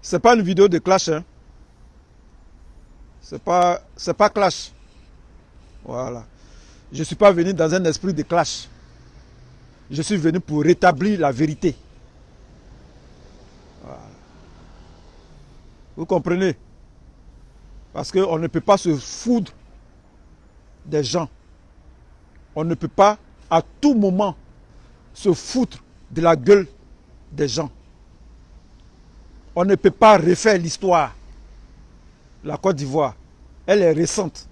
C'est pas une vidéo de clash, hein. C'est pas clash. Voilà. Je ne suis pas venu dans un esprit de clash. Je suis venu pour rétablir la vérité. Voilà. Vous comprenez? Parce qu'on ne peut pas se foudre des gens. On ne peut pas à tout moment se foutre de la gueule des gens. On ne peut pas refaire l'histoire. La Côte d'Ivoire, elle est récente.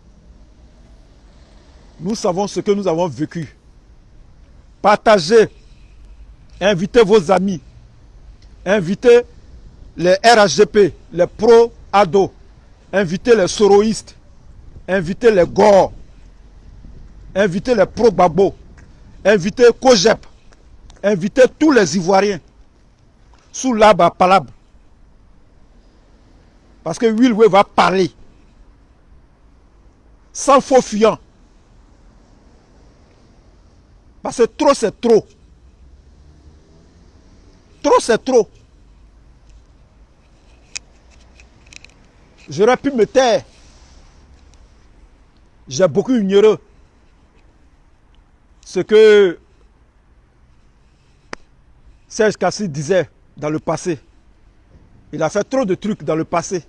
Nous savons ce que nous avons vécu. Partagez, invitez vos amis, invitez les RHGP, les pro-ados, invitez les soroïstes, invitez les Gore, invitez les pro-babo, invitez Kojep, invitez tous les Ivoiriens sous l'arbre à palabre. Parce que Wilwe va parler sans faux fuyant. Parce que trop c'est trop. Trop c'est trop. J'aurais pu me taire. J'ai beaucoup ignoré ce que Serge Kassi disait dans le passé. Il a fait trop de trucs dans le passé.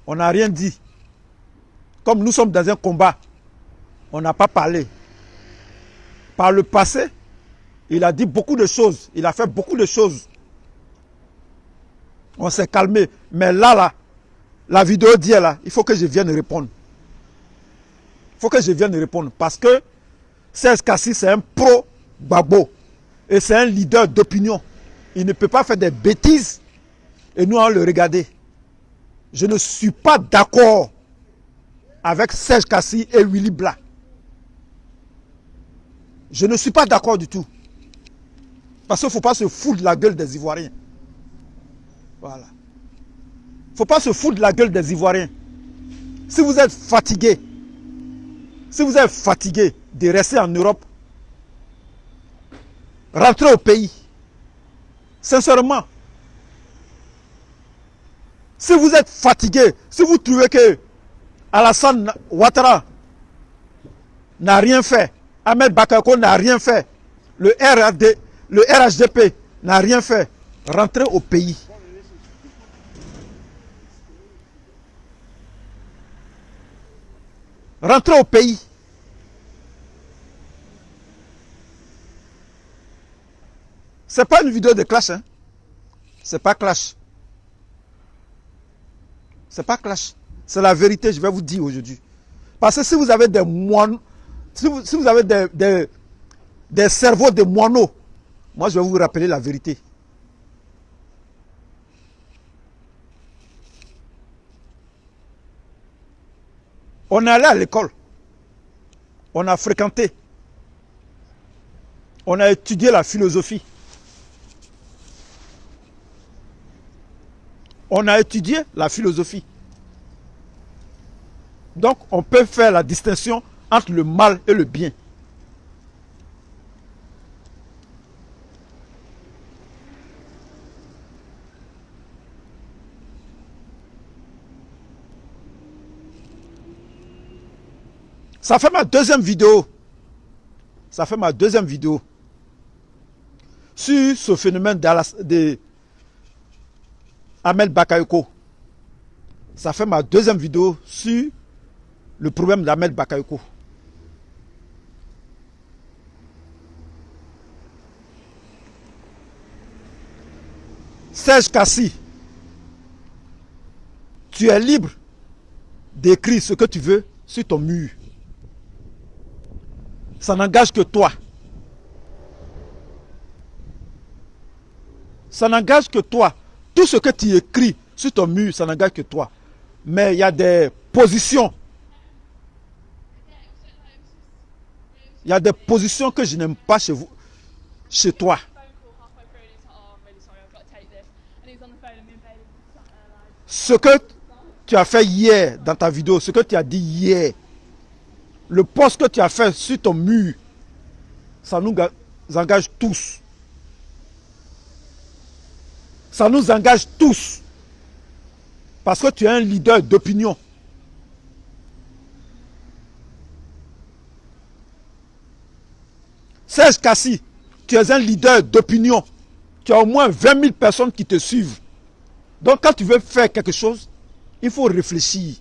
On n'a rien dit. Comme nous sommes dans un combat, on n'a pas parlé. Par le passé, il a dit beaucoup de choses. Il a fait beaucoup de choses. On s'est calmé. Mais là, la vidéo d'hier, là, il faut que je vienne répondre. Il faut que je vienne répondre. Parce que Serge Kassi, c'est un pro-babo. Et c'est un leader d'opinion. Il ne peut pas faire des bêtises et nous allons le regarder. Je ne suis pas d'accord avec Serge Kassi et Willy Blah. Je ne suis pas d'accord du tout. Parce qu'il ne faut pas se foutre de la gueule des Ivoiriens. Voilà. Il ne faut pas se foutre de la gueule des Ivoiriens. Si vous êtes fatigué, de rester en Europe, rentrez au pays. Sincèrement. Si vous êtes fatigué, si vous trouvez que Alassane Ouattara n'a rien fait, Ahmed Bakayoko n'a rien fait, le RHDP n'a rien fait, rentrez au pays. Rentrez au pays. C'est pas une vidéo de clash, hein. C'est pas clash. C'est pas clash. C'est la vérité, je vais vous dire aujourd'hui. Parce que si vous avez des moineaux, si vous avez des cerveaux de moineaux, moi je vais vous rappeler la vérité. On est allé à l'école. On a fréquenté. On a étudié la philosophie. On a étudié la philosophie. Donc, on peut faire la distinction entre le mal et le bien. Ça fait ma deuxième vidéo. Ça fait ma deuxième vidéo sur ce phénomène de Ahmed Bakayoko. Ça fait ma deuxième vidéo sur le problème d'Ahmed Bakayoko. Serge Kassi, tu es libre d'écrire ce que tu veux sur ton mur. Ça n'engage que toi. Ça n'engage que toi. Tout ce que tu écris sur ton mur, ça n'engage que toi. Mais il y a des positions. Il y a des positions que je n'aime pas chez vous, chez toi. Ce que tu as fait hier dans ta vidéo, ce que tu as dit hier, le post que tu as fait sur ton mur, ça nous engage tous. Ça nous engage tous. Parce que tu es un leader d'opinion. Serge Kassi, tu es un leader d'opinion. Tu as au moins 20 000 personnes qui te suivent. Donc quand tu veux faire quelque chose, il faut réfléchir.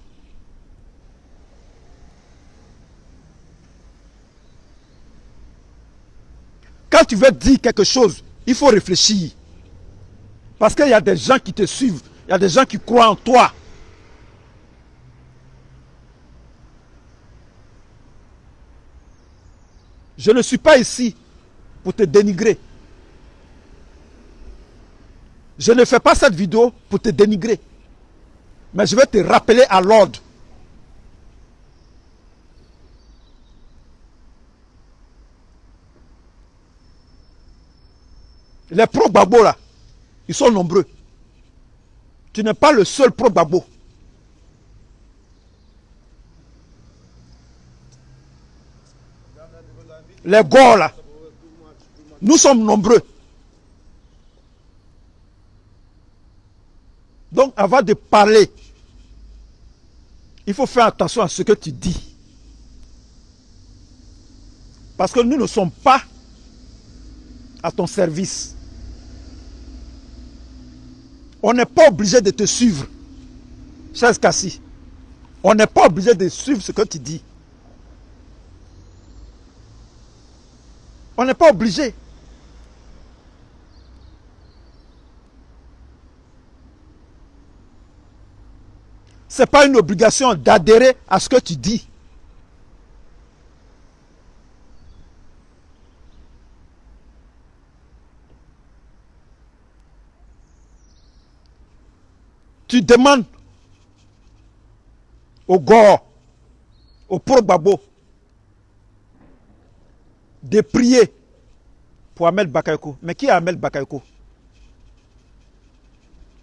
Quand tu veux dire quelque chose, il faut réfléchir. Parce qu'il y a des gens qui te suivent. Il y a des gens qui croient en toi. Je ne suis pas ici pour te dénigrer. Je ne fais pas cette vidéo pour te dénigrer. Mais je vais te rappeler à l'ordre. Les pro-Gbagbo là, ils sont nombreux. Tu n'es pas le seul pro-Gbagbo. Les Gors là, nous sommes nombreux. Donc avant de parler, il faut faire attention à ce que tu dis. Parce que nous ne sommes pas à ton service. On n'est pas obligé de te suivre, Serge Kassi. On n'est pas obligé de suivre ce que tu dis. On n'est pas obligé. Ce n'est pas une obligation d'adhérer à ce que tu dis. Tu demandes aux Gors, aux pro-Gbagbo, de prier pour Ahmed Bakayoko. Mais qui est Ahmed Bakayoko?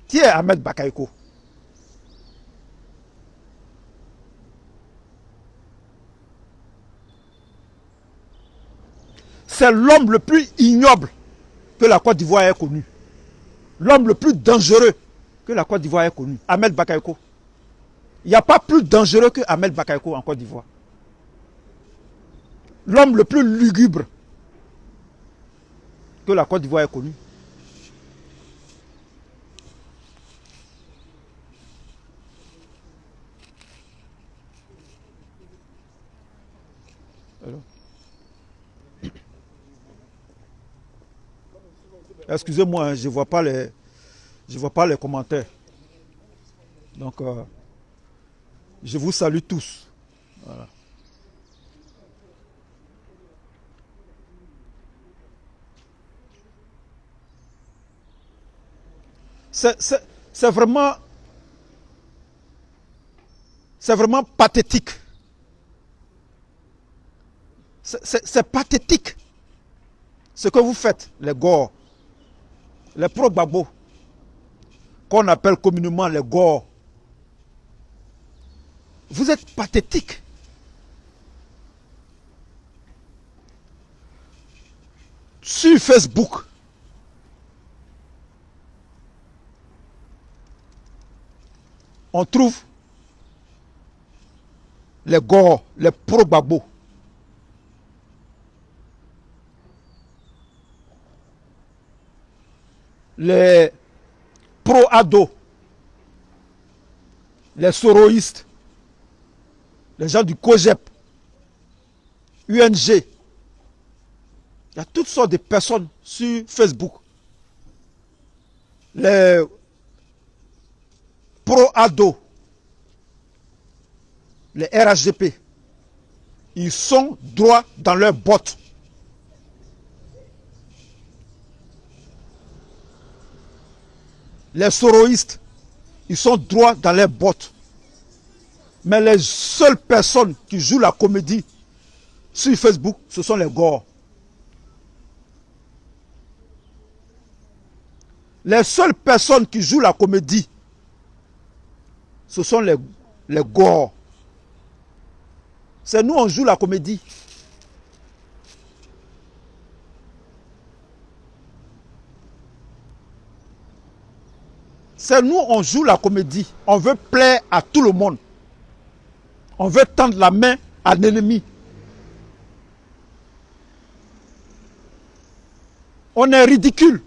Qui est Ahmed Bakayoko? C'est l'homme le plus ignoble que la Côte d'Ivoire ait connu. L'homme le plus dangereux que la Côte d'Ivoire ait connu. Ahmed Bakayoko. Il n'y a pas plus dangereux que Ahmed Bakayoko en Côte d'Ivoire. L'homme le plus lugubre que la Côte d'Ivoire ait connu. Excusez-moi, hein, je ne vois pas les commentaires. Donc, je vous salue tous. Voilà. C'est vraiment pathétique. C'est pathétique ce que vous faites, les Gors, les pro-Gbagbo, qu'on appelle communément les Gors. Vous êtes pathétique. Sur Facebook, on trouve les Gors, les pro-Gbagbo. Les pro-Ado, les soroïstes, les gens du COGEP, UNG. Il y a toutes sortes de personnes sur Facebook. Les pro-Ado, les RHGP, ils sont droits dans leurs bottes. Les soroïstes, ils sont droits dans leurs bottes. Mais les seules personnes qui jouent la comédie sur Facebook, ce sont les Gors. Les seules personnes qui jouent la comédie, ce sont les Gors. C'est nous, on joue la comédie. C'est nous, on joue la comédie. On veut plaire à tout le monde. On veut tendre la main à l'ennemi. On est ridicule.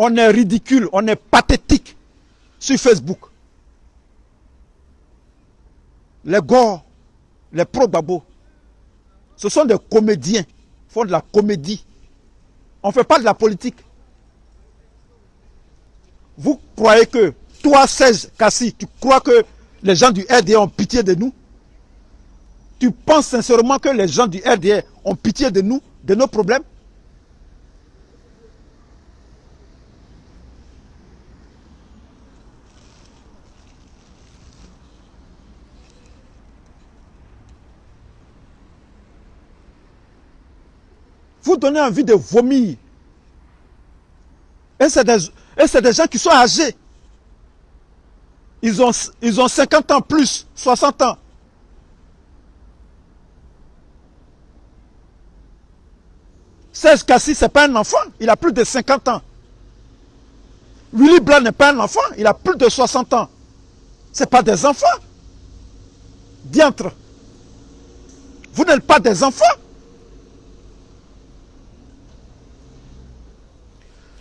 On est ridicule, on est pathétique sur Facebook. Les gars, les pro-babo, ce sont des comédiens, ils font de la comédie. On ne fait pas de la politique. Vous croyez que, toi, Serge Kassi, tu crois que les gens du RDR ont pitié de nous? Tu penses sincèrement que les gens du RDR ont pitié de nous, de nos problèmes? Vous donnez envie de vomir. Et c'est des gens qui sont âgés. Ils ont 50 ans plus, 60 ans. Serge Kassi, ce n'est pas un enfant, il a plus de 50 ans. Willy Blanc n'est pas un enfant, il a plus de 60 ans. Ce n'est pas des enfants. Diantre. Vous n'êtes pas des enfants.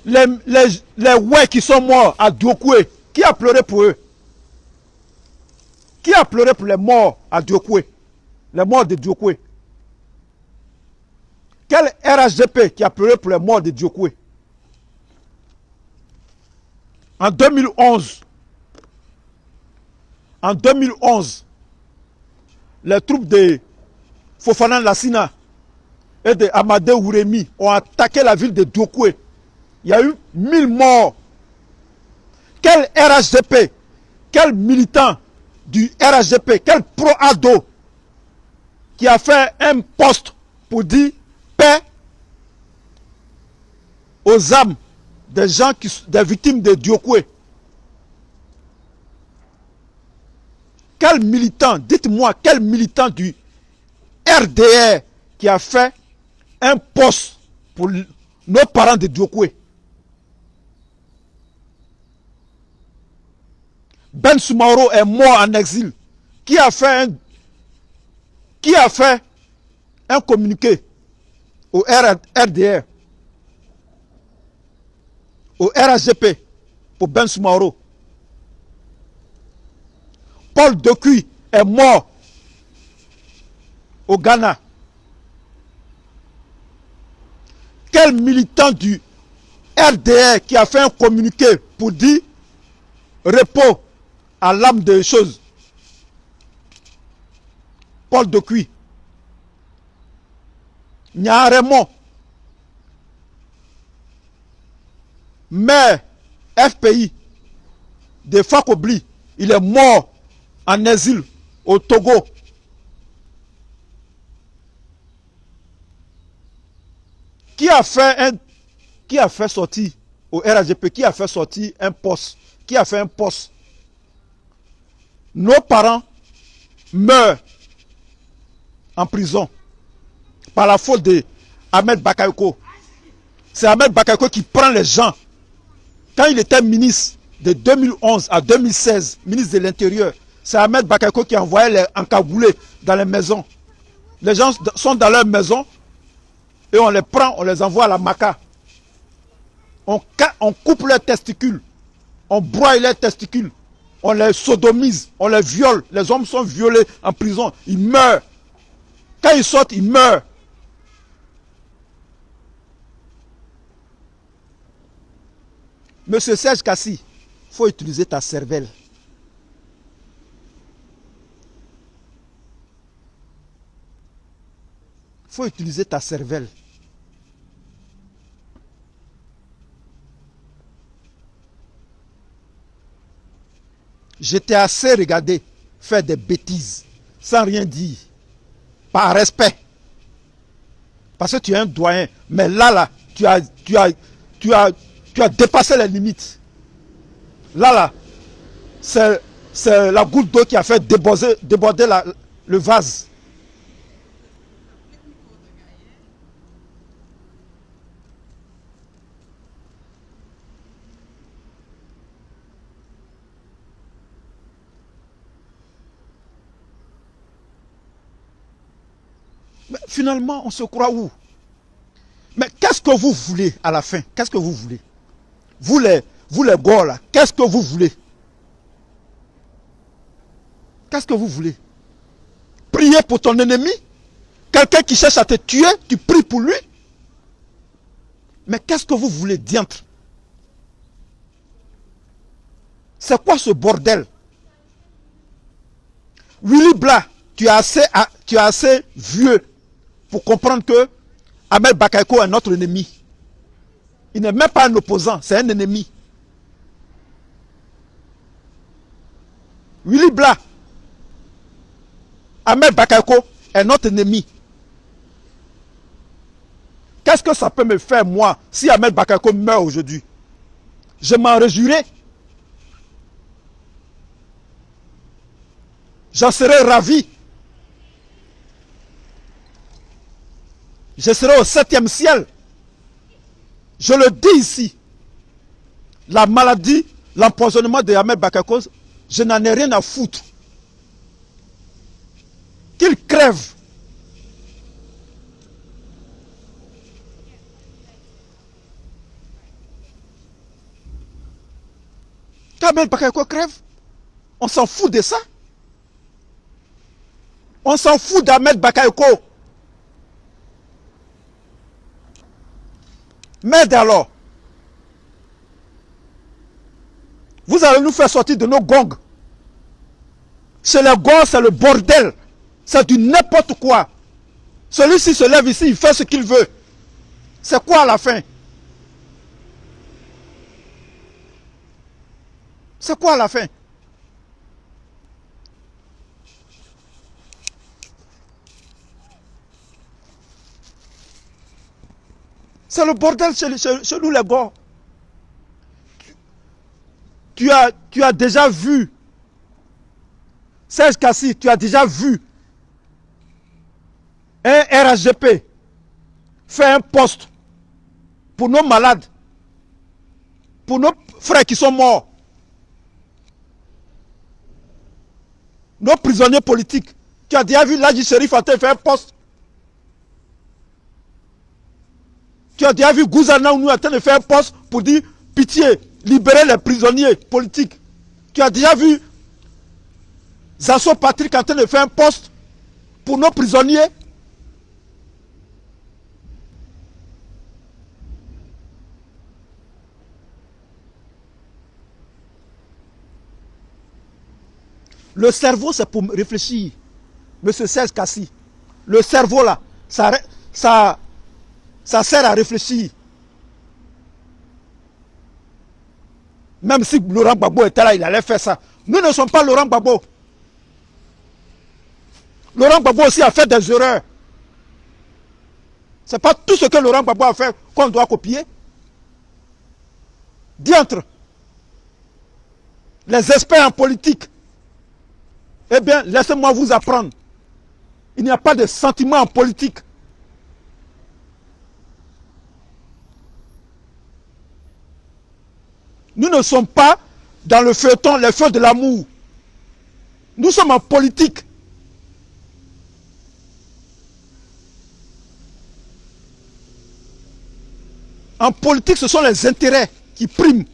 Les ouais qui sont morts à Diokoué, qui a pleuré pour eux? Qui a pleuré pour les morts à Diokoué? Les morts de Diokoué. Quel RHDP qui a pleuré pour les morts de Diokoué? En 2011, les troupes de Fofana Lassina et de Amadé Ouremi ont attaqué la ville de Diokoué. Il y a eu 1000 morts. Quel RHDP, quel militant du RHDP, quel pro-ado qui a fait un poste pour dire paix aux âmes des gens des victimes de Diokoué? Quel militant, dites-moi, quel militant du RDR qui a fait un poste pour nos parents de Diokoué? Ben Soumaro est mort en exil. Qui a fait un communiqué au RDR, au RHGP pour Ben Soumaro? Paul Dokuy est mort au Ghana. Quel militant du RDR qui a fait un communiqué pour dire repos à l'âme des choses? Paul Dokuy. Nyaremo, maire FPI de Fakobli, il est mort en exil au Togo. Qui a fait sortir au RAGP, qui a fait sortir un poste? Qui a fait un poste? Nos parents meurent en prison par la faute de Ahmed Bakayoko. C'est Ahmed Bakayoko qui prend les gens. Quand il était ministre de 2011 à 2016, ministre de l'Intérieur, c'est Ahmed Bakayoko qui envoyait les encagoulés dans les maisons. Les gens sont dans leur maison et on les prend, on les envoie à la Maca. On coupe leurs testicules, on broie leurs testicules, on les sodomise, on les viole. Les hommes sont violés en prison, ils meurent. Quand ils sortent, ils meurent. Monsieur Serge Kassi, il faut utiliser ta cervelle. Il faut utiliser ta cervelle. J'étais assez regardé faire des bêtises sans rien dire, par respect. Parce que tu es un doyen. Mais là, tu as dépassé les limites. Là, c'est la goutte d'eau qui a fait déborder le vase. Mais finalement, on se croit où? Mais qu'est-ce que vous voulez à la fin? Qu'est-ce que vous voulez? Vous les gars là, qu'est-ce que vous voulez? Qu'est-ce que vous voulez? Prier pour ton ennemi? Quelqu'un qui cherche à te tuer, tu pries pour lui? Mais qu'est-ce que vous voulez, diantre? C'est quoi ce bordel? Willy Blah, tu es assez vieux pour comprendre que Ahmed Bakayoko est notre ennemi. Il n'est même pas un opposant, c'est un ennemi. Willy Blah, Ahmed Bakayoko est notre ennemi. Qu'est-ce que ça peut me faire, moi, si Ahmed Bakayoko meurt aujourd'hui? Je m'en réjouirai. J'en serai ravi. Je serai au 7e ciel. Je le dis ici. La maladie, l'empoisonnement de Ahmed Bakayoko, je n'en ai rien à foutre. Qu'il crève. Qu'Ahmed Bakayoko crève. On s'en fout de ça. On s'en fout d'Ahmed Bakayoko. Merde alors. Vous allez nous faire sortir de nos gongs. Chez les gongs, c'est le bordel. C'est du n'importe quoi. Celui-ci se lève ici, il fait ce qu'il veut. C'est quoi à la fin? C'est quoi à la fin? C'est le bordel chez nous les gars. Tu as déjà vu Serge Kassi, tu as déjà vu un RHGP faire un poste pour nos malades, pour nos frères qui sont morts, nos prisonniers politiques. Tu as déjà vu Ladji Sherif faire un poste. Tu as déjà vu Gouzana nous en train de faire un poste pour dire pitié, libérer les prisonniers politiques. Tu as déjà vu Zasso Patrick en train de faire un poste pour nos prisonniers. Le cerveau, c'est pour réfléchir. Monsieur Serge Kassi. Le cerveau là, ça sert à réfléchir. Même si Laurent Gbagbo était là, il allait faire ça. Nous ne sommes pas Laurent Gbagbo. Laurent Gbagbo aussi a fait des erreurs. Ce n'est pas tout ce que Laurent Gbagbo a fait qu'on doit copier. Diantre. Les experts en politique. Eh bien, laissez-moi vous apprendre. Il n'y a pas de sentiment en politique. Nous ne sommes pas dans le feuilleton, les feux de l'amour. Nous sommes en politique. En politique, ce sont les intérêts qui priment.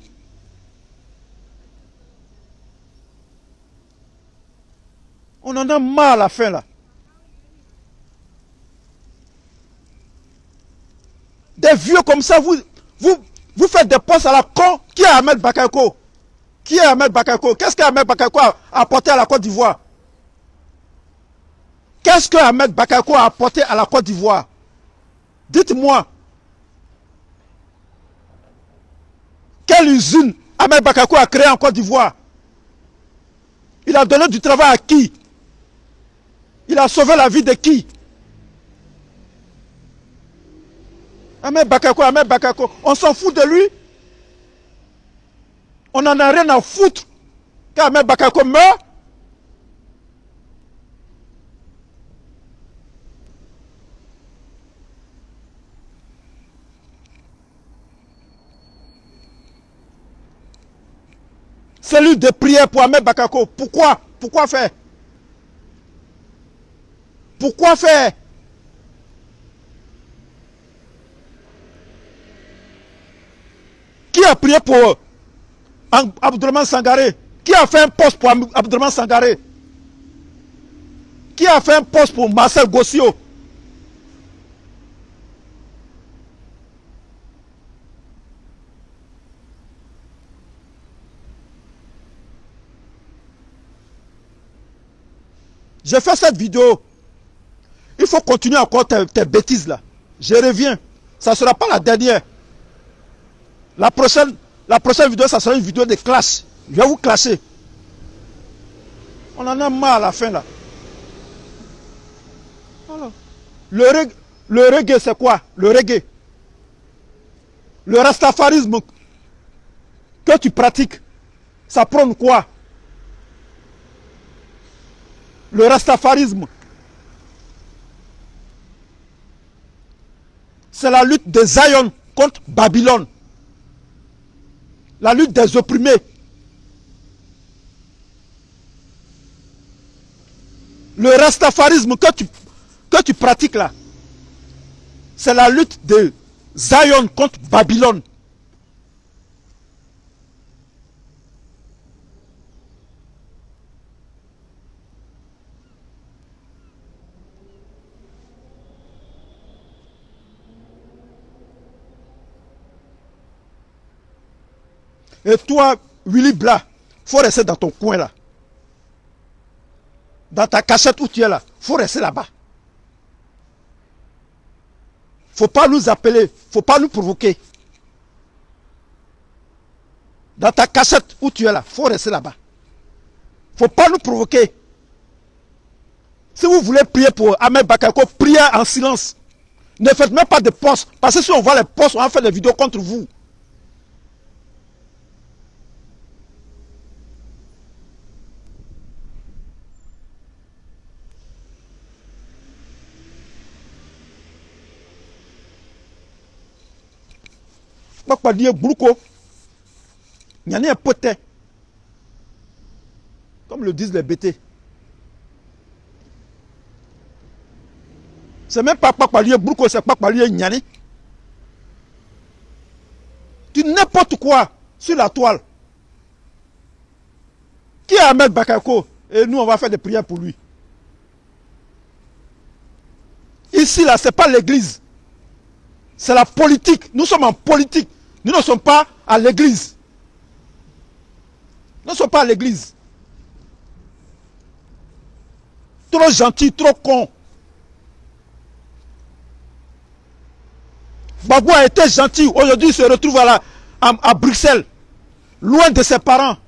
On en a marre à la fin là. Des vieux comme ça, vous faites des postes à la con. Qui est Ahmed Bakayoko? Qui est Ahmed Bakayoko? Qu'est-ce qu'Ahmed Bakayoko a apporté à la Côte d'Ivoire? Qu'est-ce que Ahmed Bakayoko a apporté à la Côte d'Ivoire? Dites-moi. Quelle usine Ahmed Bakayoko a créée en Côte d'Ivoire? Il a donné du travail à qui? Il a sauvé la vie de qui? Ahmed Bakayoko, on s'en fout de lui. On n'en a rien à foutre qu'Ahmed Bakayoko meurt. Cellule de prière pour Ahmed Bakayoko. Pourquoi? Pourquoi faire? Pourquoi faire? Qui a prié pour Abdourahmane Sangaré? Qui a fait un poste pour Abdourahmane Sangaré? Qui a fait un poste pour Marcel Gossio? J'ai fait cette vidéo. Il faut continuer encore tes bêtises là. Je reviens. Ça ne sera pas la dernière. La prochaine vidéo, ça sera une vidéo de clash. Je vais vous clasher. On en a marre à la fin là. Voilà. Le reggae, c'est quoi? Le reggae. Le rastafarisme que tu pratiques, ça prône quoi? Le rastafarisme, c'est la lutte des Zion contre Babylone. La lutte des opprimés. Le rastafarisme que tu pratiques là, c'est la lutte de Zion contre Babylone. Et toi, Willy Blah, il faut rester dans ton coin là. Dans ta cachette où tu es là, il faut rester là-bas. Il ne faut pas nous appeler, il ne faut pas nous provoquer. Dans ta cachette où tu es là, il faut rester là-bas. Il ne faut pas nous provoquer. Si vous voulez prier pour Ahmed Bakayoko, priez en silence. Ne faites même pas de posts. Parce que si on voit les posts, on va faire des vidéos contre vous. Pas dire Brouko. Il y en a un potet. Comme le disent les BT. C'est même pas dire Brouko, c'est pas dire Nyani. Tu n'importe quoi sur la toile. Qui est Ahmed Bakayoko? Et nous, on va faire des prières pour lui. Ici, là, c'est pas l'église. C'est la politique. Nous sommes en politique. Nous ne sommes pas à l'église. Nous ne sommes pas à l'église. Trop gentil, trop con. Gbagbo a été gentil. Aujourd'hui, il se retrouve à Bruxelles. Loin de ses parents.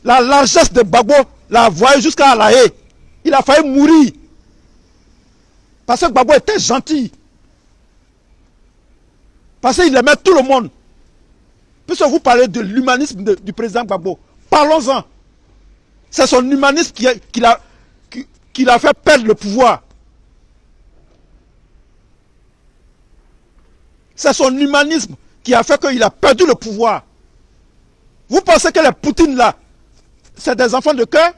La largesse de Gbagbo l'a envoyé jusqu'à La Haye. Il a failli mourir. Parce que Gbagbo était gentil. Parce qu'il aimait tout le monde. Puisque vous parlez de l'humanisme du président Gbagbo, parlons-en. C'est son humanisme qui l'a fait perdre le pouvoir. C'est son humanisme qui a fait qu'il a perdu le pouvoir. Vous pensez que les Poutines là, c'est des enfants de cœur?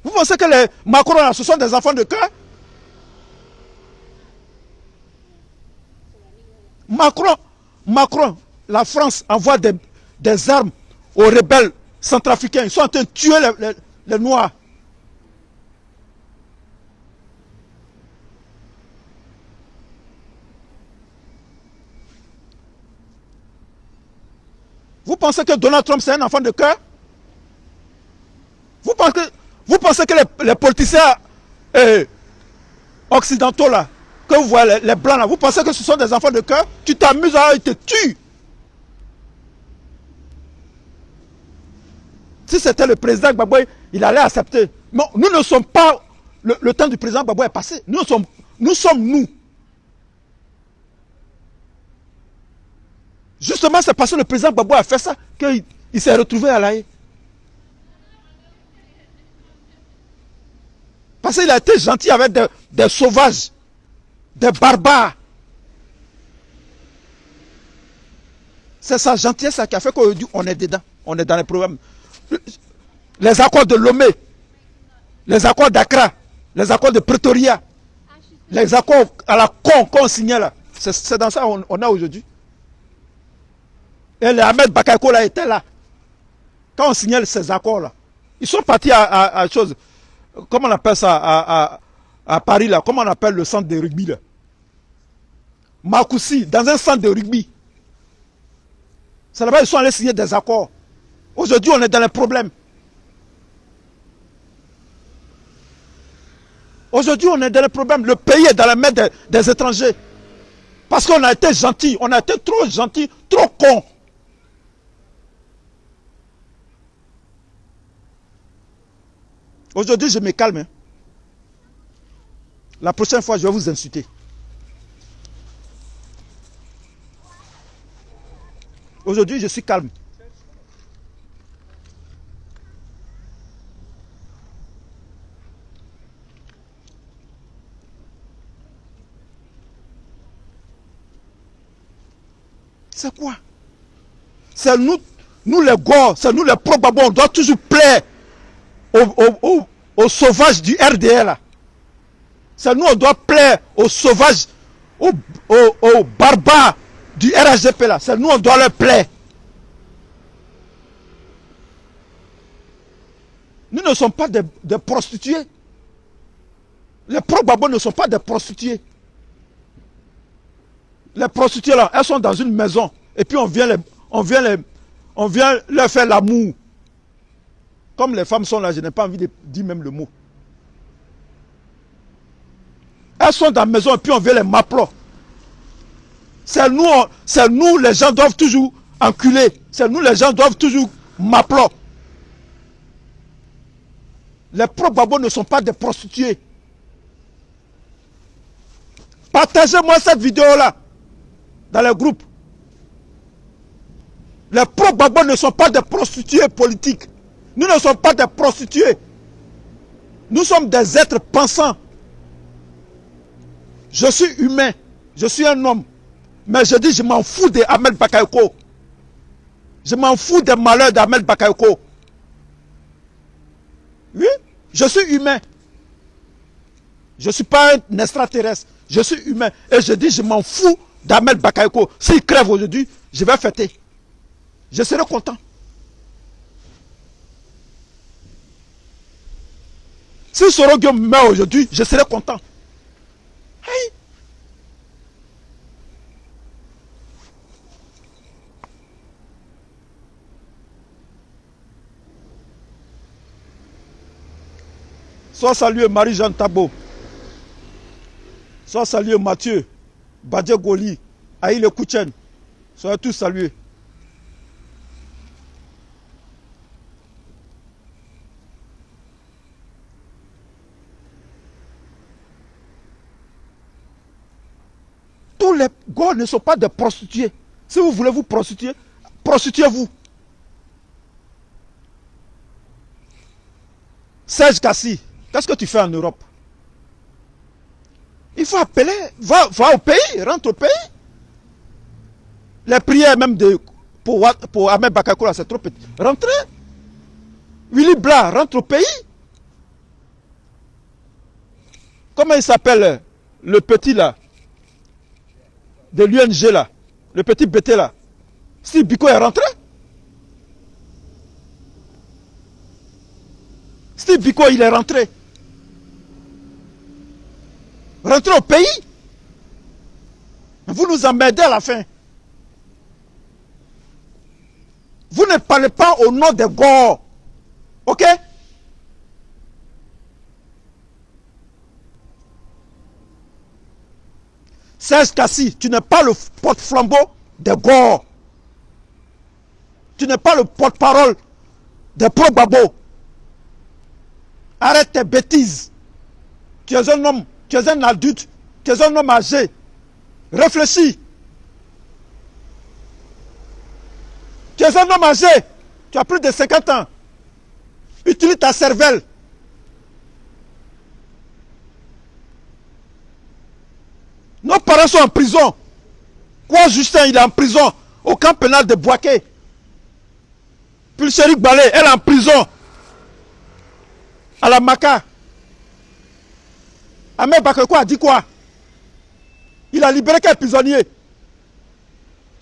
Vous pensez que les Macron là, ce sont des enfants de cœur? Macron, la France envoie des armes aux rebelles centrafricains. Ils sont en train de tuer les Noirs. Vous pensez que Donald Trump c'est un enfant de cœur? Vous pensez que les politiciens occidentaux là, que vous voyez les blancs là, vous pensez que ce sont des enfants de cœur? Tu t'amuses, ils te tuent. Si c'était le président Gbagbo, il allait accepter. Mais nous ne sommes pas... Le temps du président Gbagbo est passé. Nous sommes nous. Justement, c'est parce que le président Gbagbo a fait ça qu'il s'est retrouvé à La Haye. Parce qu'il a été gentil avec des sauvages, des barbares. C'est sa gentillesse qui a fait qu'aujourd'hui, on est dedans. On est dans les problèmes. Les accords de Lomé, les accords d'Accra, les accords de Pretoria, les accords à la con qu'on signait là. C'est dans ça qu'on est aujourd'hui. Et les Ahmed Bakayoko là étaient là. Quand on signale ces accords-là, ils sont partis à chose. Comment on appelle ça à Paris là? Comment on appelle le centre de rugby là? Makoussi, dans un centre de rugby. C'est là-bas ils sont allés signer des accords. Aujourd'hui, on est dans les problèmes. Aujourd'hui, on est dans les problèmes. Le pays est dans la main des étrangers. Parce qu'on a été gentil. On a été trop gentil, trop con. Aujourd'hui, je me calme. Hein. La prochaine fois, je vais vous insulter. Aujourd'hui, je suis calme. C'est quoi? C'est nous les gars, c'est nous les pro-babons, on doit toujours plaire aux sauvages du RDL. C'est nous, on doit plaire aux sauvages, aux barbares du RHDP là. C'est nous, on doit leur plaire. Nous ne sommes pas des prostituées. Les pro-babons ne sont pas des prostituées. Les prostituées là, elles sont dans une maison. Et puis on vient leur faire l'amour. Comme les femmes sont là, je n'ai pas envie de dire même le mot. Elles sont dans la maison et puis on vient les maplots. C'est nous, les gens doivent toujours enculer. C'est nous, les gens doivent toujours maplots. Les pro-babos ne sont pas des prostituées. Partagez-moi cette vidéo-là dans les groupes. Les pro-babos ne sont pas des prostituées politiques. Nous ne sommes pas des prostituées. Nous sommes des êtres pensants. Je suis humain. Je suis un homme. Mais je dis, je m'en fous d'Ahmed Bakayoko. Je m'en fous des malheurs d'Ahmed Bakayoko. Oui, je suis humain. Je ne suis pas un extraterrestre. Je suis humain. Et je dis, je m'en fous d'Ahmed Bakayoko. S'il crève aujourd'hui, je vais fêter. Je serai content. Si Sorogio meurt aujourd'hui, je serai content. Hey. Sois salué Marie-Jeanne Tabo. Sois salué Mathieu, Badje Goli, Aïle Kouchen. Soyez tous salués. Tous les gars ne sont pas des prostituées. Si vous voulez vous prostituer, prostituez-vous. Serge Kassi, qu'est-ce que tu fais en Europe? Il faut appeler, va au pays, rentre au pays. Les prières même pour Ahmed Bakayoko, c'est trop petit. Rentrez. Willy Blah, rentre au pays. Comment il s'appelle le petit là? De l'UNG là, le petit BT là. Si Biko est rentré, Steve Biko il est rentré. Rentrez au pays. Vous nous emmerdez à la fin. Vous ne parlez pas au nom des Gors. Ok? Serge Kassi, tu n'es pas le porte-flambeau des Gors. Tu n'es pas le porte-parole des pro-babos. Arrête tes bêtises. Tu es un homme, tu es un adulte, tu es un homme âgé. Réfléchis. Tu es un homme âgé. Tu as plus de 50 ans. Utilise ta cervelle. Nos parents sont en prison. Quoi, Justin, il est en prison au camp pénal de Boaké. Pulchérik Balé, elle est en prison à la Maka. Ahmed Bakayoko a dit quoi? Il a libéré quel prisonnier?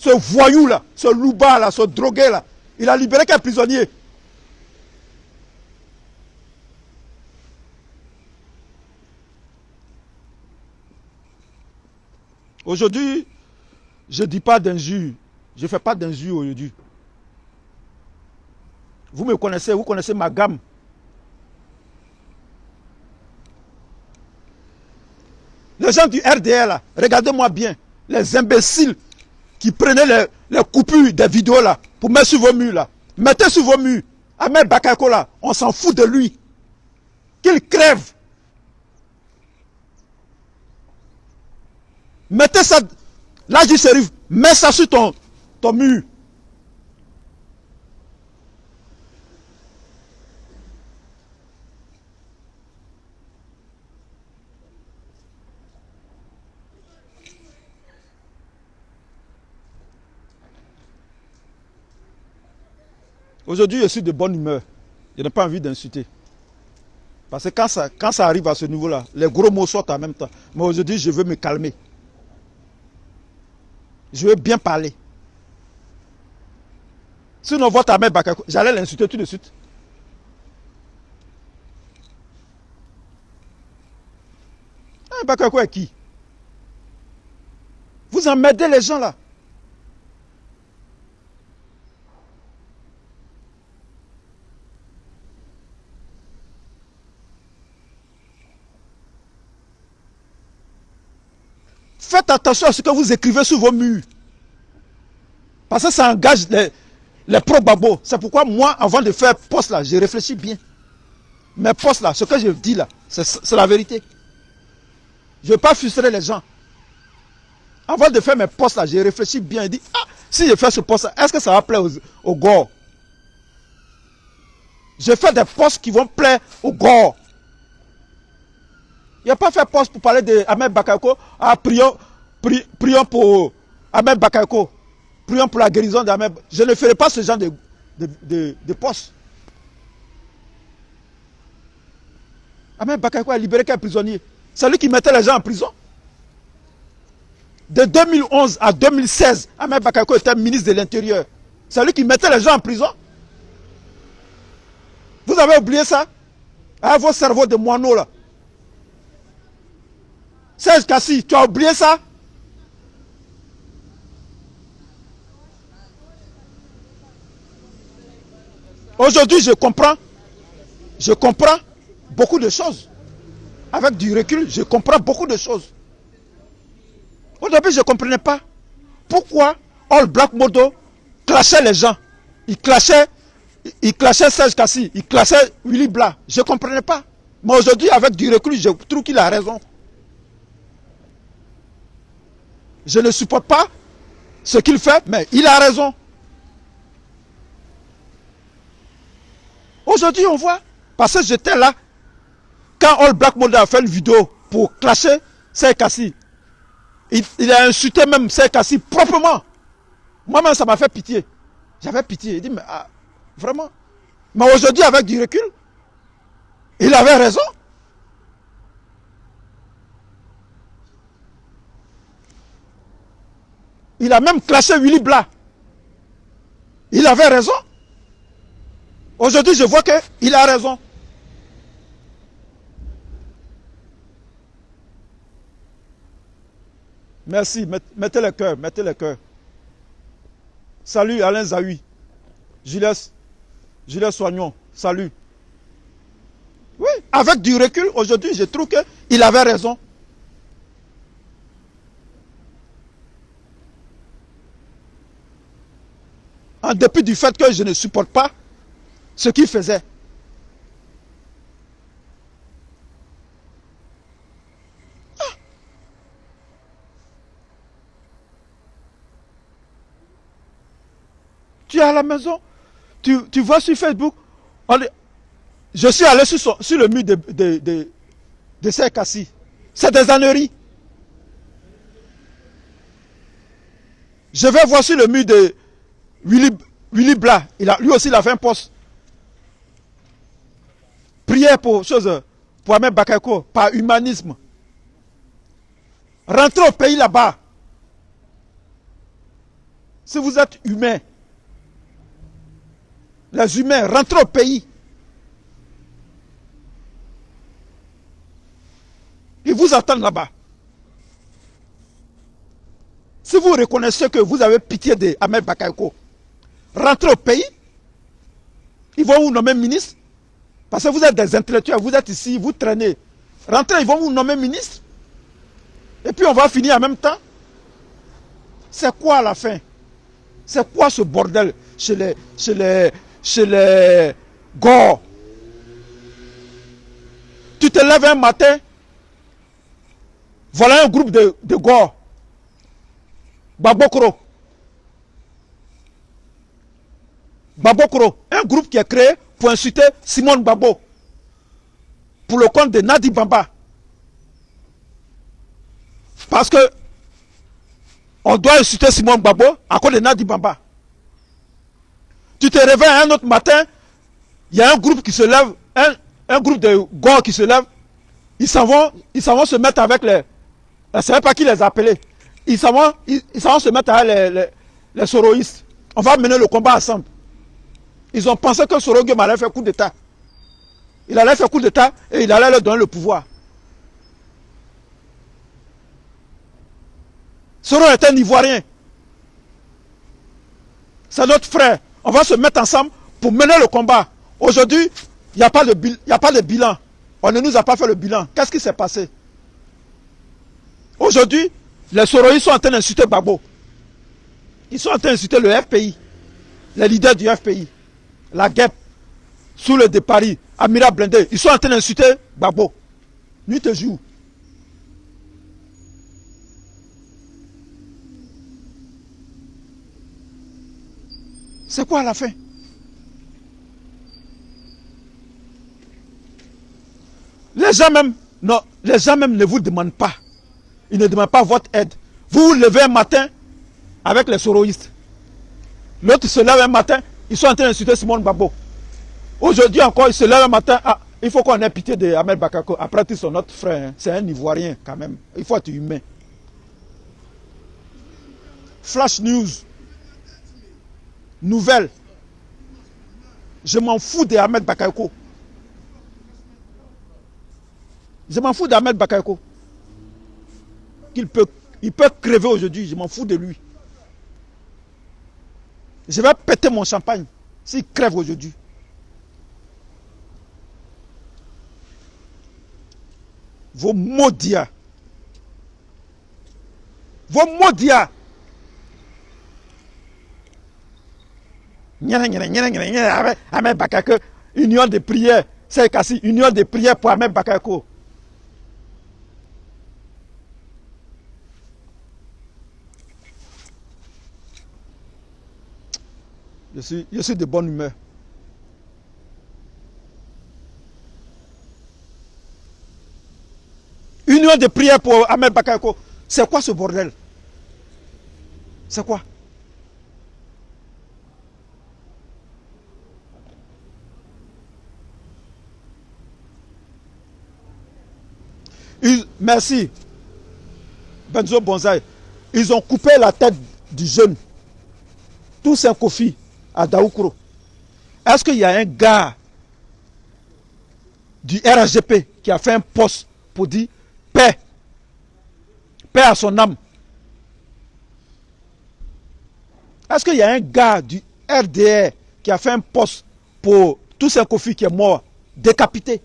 ce voyou là, ce louba là, ce drogué là, il a libéré quel prisonnier? Aujourd'hui, je ne dis pas d'injure. Je ne fais pas d'injure aujourd'hui. Vous me connaissez, vous connaissez ma gamme. Les gens du RDR là, regardez-moi bien. Les imbéciles qui prenaient les coupures des vidéos là pour mettre sur vos murs là. Mettez sur vos murs. Ahmed Bakayoko là, on s'en fout de lui. Qu'il crève. Mettez ça, là du shérif, mets ça sur ton mur. Aujourd'hui, je suis de bonne humeur. Je n'ai pas envie d'insulter. Parce que quand ça arrive à ce niveau-là, les gros mots sortent en même temps. Mais aujourd'hui, je veux me calmer. Je veux bien parler. Sinon, votre Ahmed Bakayoko, j'allais l'insulter tout de suite. Ahmed Bakayoko est qui? Vous emmerdez les gens là. Faites attention à ce que vous écrivez sur vos murs. Parce que ça engage les pro-babos. C'est pourquoi moi, avant de faire poste là, j'ai réfléchi bien. Mes postes là, ce que je dis là, c'est la vérité. Je ne veux pas frustrer les gens. Avant de faire mes postes là, j'ai réfléchi bien et dit, ah, si je fais ce poste là, est-ce que ça va plaire aux gars? Je fais des postes qui vont plaire aux gars. Il n'y a pas fait poste pour parler de Ahmed Bakayoko. Ah, prions pour Ahmed Bakayoko. Prions pour la guérison d'Ahmed. Je ne ferai pas ce genre de poste. Ahmed Bakayoko a libéré quel prisonnier? C'est lui qui mettait les gens en prison. De 2011 à 2016, Ahmed Bakayoko était ministre de l'Intérieur. C'est lui qui mettait les gens en prison. Vous avez oublié ça? Ah, vos cerveaux de moineaux là. Serge Kassi, tu as oublié ça? Aujourd'hui, je comprends beaucoup de choses. Avec du recul, je comprends beaucoup de choses. Au début, je ne comprenais pas pourquoi All Black Modo clashait les gens. Il clashait Serge Kassi, il clashait Willy Blah. Je ne comprenais pas. Mais aujourd'hui, avec du recul, je trouve qu'il a raison. Je ne supporte pas ce qu'il fait, mais il a raison. Aujourd'hui, on voit, parce que j'étais là, quand All Black Modo a fait une vidéo pour clasher Serge Kassi, il a insulté même Serge Kassi proprement. Moi-même, ça m'a fait pitié. J'avais pitié. Il dit, mais ah, vraiment. Mais aujourd'hui, avec du recul, il avait raison. Il a même clashé Willy Blah. Il avait raison. Aujourd'hui, je vois qu'il a raison. Merci. Mettez le cœur. Mettez le cœur. Salut Alain Zahui. Julius Soignon. Salut. Oui, avec du recul, aujourd'hui, je trouve qu'il avait raison. En dépit du fait que je ne supporte pas ce qu'il faisait. Ah. Tu es à la maison, tu vois sur Facebook, je suis allé sur le mur de Serge Kassi. C'est des âneries. Je vais voir sur le mur de Willy Blah, lui aussi il a fait un poste. Prière pour Ahmed Bakayoko, par humanisme. Rentrez au pays là-bas. si vous êtes humain, les humains, rentrez au pays. Ils vous attendent là-bas. Si vous reconnaissez que vous avez pitié de Ahmed Bakayoko, rentrez au pays. Ils vont vous nommer ministre. Parce que vous êtes des intellectuels, vous êtes ici, vous traînez. Rentrez, ils vont vous nommer ministre. Et puis on va finir en même temps. C'est quoi à la fin? C'est quoi ce bordel chez les Gors? Tu te lèves un matin, voilà un groupe de Gors. Babokro. Babokro, un groupe qui est créé pour insulter Simone Babo. Pour le compte de Nadi Bamba. Parce que on doit insulter Simone Babo à cause de Nadi Bamba. Tu te réveilles un autre matin, il y a un groupe qui se lève, un groupe de Gors qui se lève, ils s'en vont se mettre avec les... Je ne sais pas qui les a appelés. Ils s'en vont se mettre avec les soroïstes. On va mener le combat ensemble. Ils ont pensé que Soro Guema allait faire coup d'état. Il allait faire coup d'état et il allait leur donner le pouvoir. Soro est un Ivoirien. C'est notre frère. On va se mettre ensemble pour mener le combat. Aujourd'hui, il n'y a pas de bilan. On ne nous a pas fait le bilan. Qu'est-ce qui s'est passé? Aujourd'hui, les Soroïs sont en train d'insulter Babo. Ils sont en train d'insulter le FPI. Les leaders du FPI. La guêpe. Sous le de Paris. Amira Blindé. Ils sont en train d'insulter Babo. Nuit et jour. C'est quoi à la fin? Les gens même ne vous demandent pas. Ils ne demandent pas votre aide. Vous vous levez un matin avec les soroïstes. L'autre se lève un matin, ils sont en train d'insulter Simone Babo. Aujourd'hui encore, ils se lèvent un matin. Ah, il faut qu'on ait pitié de Ahmed Bakayoko. Après, ils sont notre frère. Hein. C'est un Ivoirien quand même. Il faut être humain. Flash News. Nouvelle. Je m'en fous de Ahmed Bakayoko. Je m'en fous d'Ahmed Bakayoko. Il peut crever aujourd'hui. Je m'en fous de lui. Je vais péter mon champagne s'il crève aujourd'hui. Vos maudits. Vos maudits. Ahmed Bakayoko, union de prière. C'est Kassi, union de prière pour Ahmed Bakayoko. Je suis de bonne humeur. Union de prière pour Ahmed Bakayoko. C'est quoi ce bordel? C'est quoi? Merci. Benzo Bonzaï. Ils ont coupé la tête du jeune. Tous un Kofi à Daoukro. Est-ce qu'il y a un gars du RHGP qui a fait un poste pour dire paix? Paix à son âme. Est-ce qu'il y a un gars du RDR qui a fait un poste pour tous un Kofi qui est mort, décapité?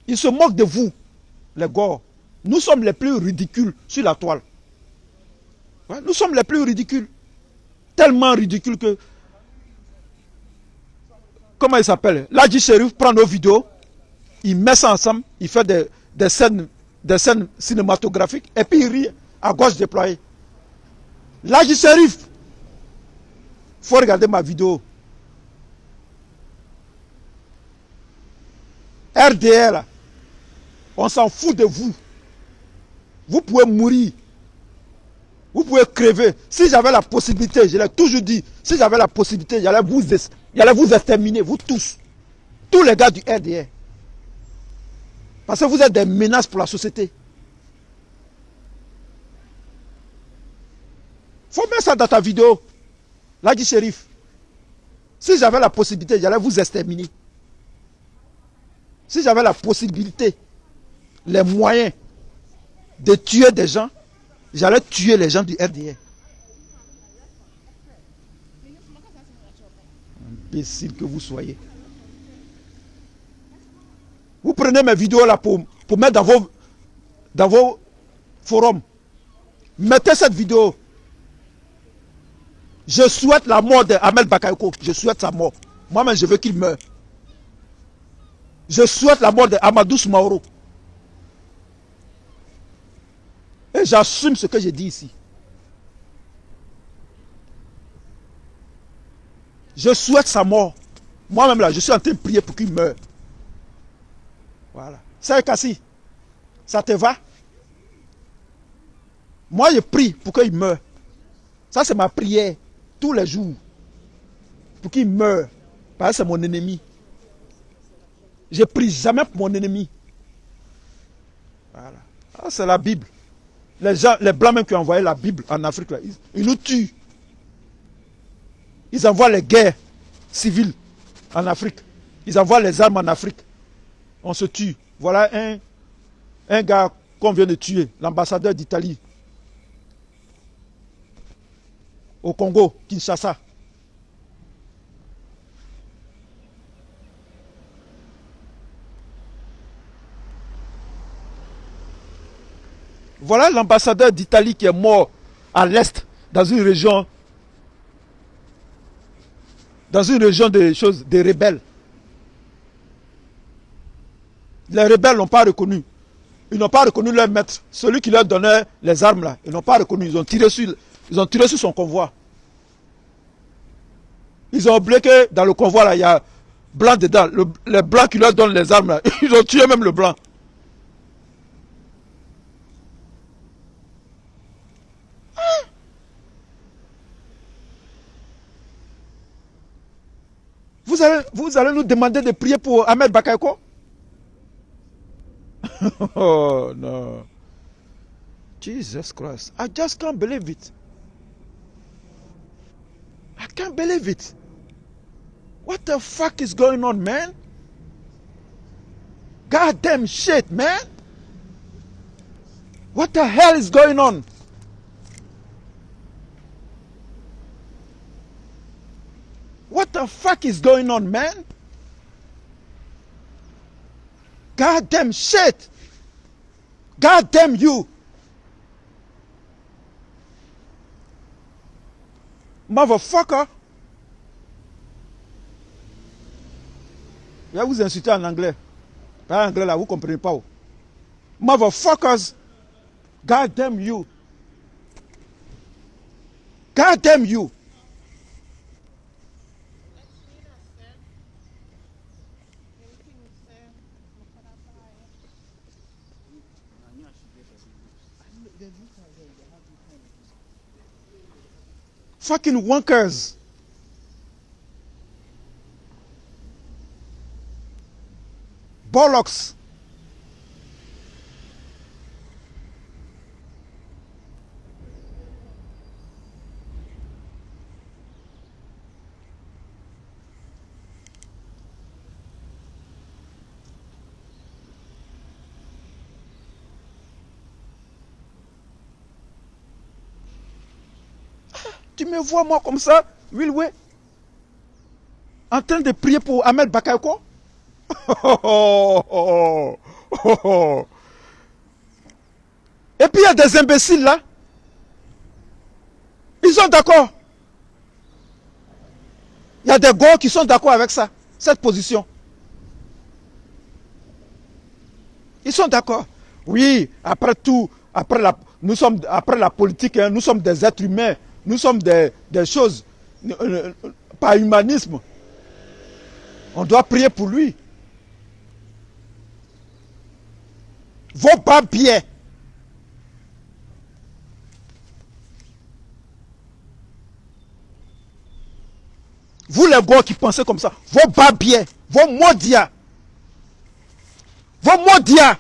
Ils se moquent de vous, les Gors. Nous sommes les plus ridicules sur la toile. Ouais, nous sommes les plus ridicules. Tellement ridicules que... Comment il s'appelle? Ladji Sherif prend nos vidéos, il met ça ensemble, il fait des scènes cinématographiques et puis il rit à gauche déployée. Ladji Sherif, il faut regarder ma vidéo. RDR, là, on s'en fout de vous. Vous pouvez mourir. Vous pouvez crever. Si j'avais la possibilité, je l'ai toujours dit, si j'avais la possibilité, j'allais vous exterminer, vous tous. Tous les gars du RDR. Parce que vous êtes des menaces pour la société. Faut mettre ça dans ta vidéo. Là, dit shérif. Si j'avais la possibilité, j'allais vous exterminer. Si j'avais la possibilité, les moyens de tuer des gens, j'allais tuer les gens du RDR. Imbécile que vous soyez. Vous prenez mes vidéos là pour mettre dans vos forums. Mettez cette vidéo. Je souhaite la mort d'Ahmed Bakayoko. Je souhaite sa mort. Moi-même, je veux qu'il meure. Je souhaite la mort d'Amadou Soumaoro. Et j'assume ce que j'ai dit ici. Je souhaite sa mort. Moi-même là, je suis en train de prier pour qu'il meure. Voilà. C'est Kassi. Ça te va? Moi, je prie pour qu'il meure. Ça, c'est ma prière. Tous les jours. Pour qu'il meure. Parce que c'est mon ennemi. Je prie jamais pour mon ennemi. Voilà. Ah, c'est la Bible. Les gens, les blancs même qui ont envoyé la Bible en Afrique, là, ils nous tuent. Ils envoient les guerres civiles en Afrique. Ils envoient les armes en Afrique. On se tue. Voilà un gars qu'on vient de tuer, l'ambassadeur d'Italie au Congo, Kinshasa. Voilà l'ambassadeur d'Italie qui est mort à l'est, dans une région des rebelles. Les rebelles n'ont pas reconnu. Ils n'ont pas reconnu leur maître. Celui qui leur donnait les armes là, ils n'ont pas reconnu. Ils ont tiré sur son convoi. Ils ont oublié que dans le convoi là, il y a blanc dedans. Les blancs qui leur donnent les armes là, ils ont tué même le blanc. Vous allez nous demander de prier pour Ahmed Bakayoko? Oh no. Jesus Christ. I just can't believe it. I can't believe it. What the fuck is going on, man? Goddamn shit, man. What the hell is going on? What the fuck is going on, man? Goddamn shit. Goddamn you. Motherfucker. Je vais vous insulter en anglais. Pas en anglais là, vous ne comprenez pas. Motherfuckers. Goddamn you. Goddamn you. Fucking wonkers. Bollocks. Tu me vois moi comme ça, Wilwe, en train de prier pour Ahmed Bakayoko? Et puis il y a des imbéciles là. Ils sont d'accord. Il y a des gars qui sont d'accord avec ça, cette position. Ils sont d'accord. Oui, après tout, après la politique, hein, nous sommes des êtres humains. Nous sommes des choses, par humanisme. On doit prier pour lui. Vos papiers. Vous les gars qui pensez comme ça, vos papiers, vos maudias. Vos maudias.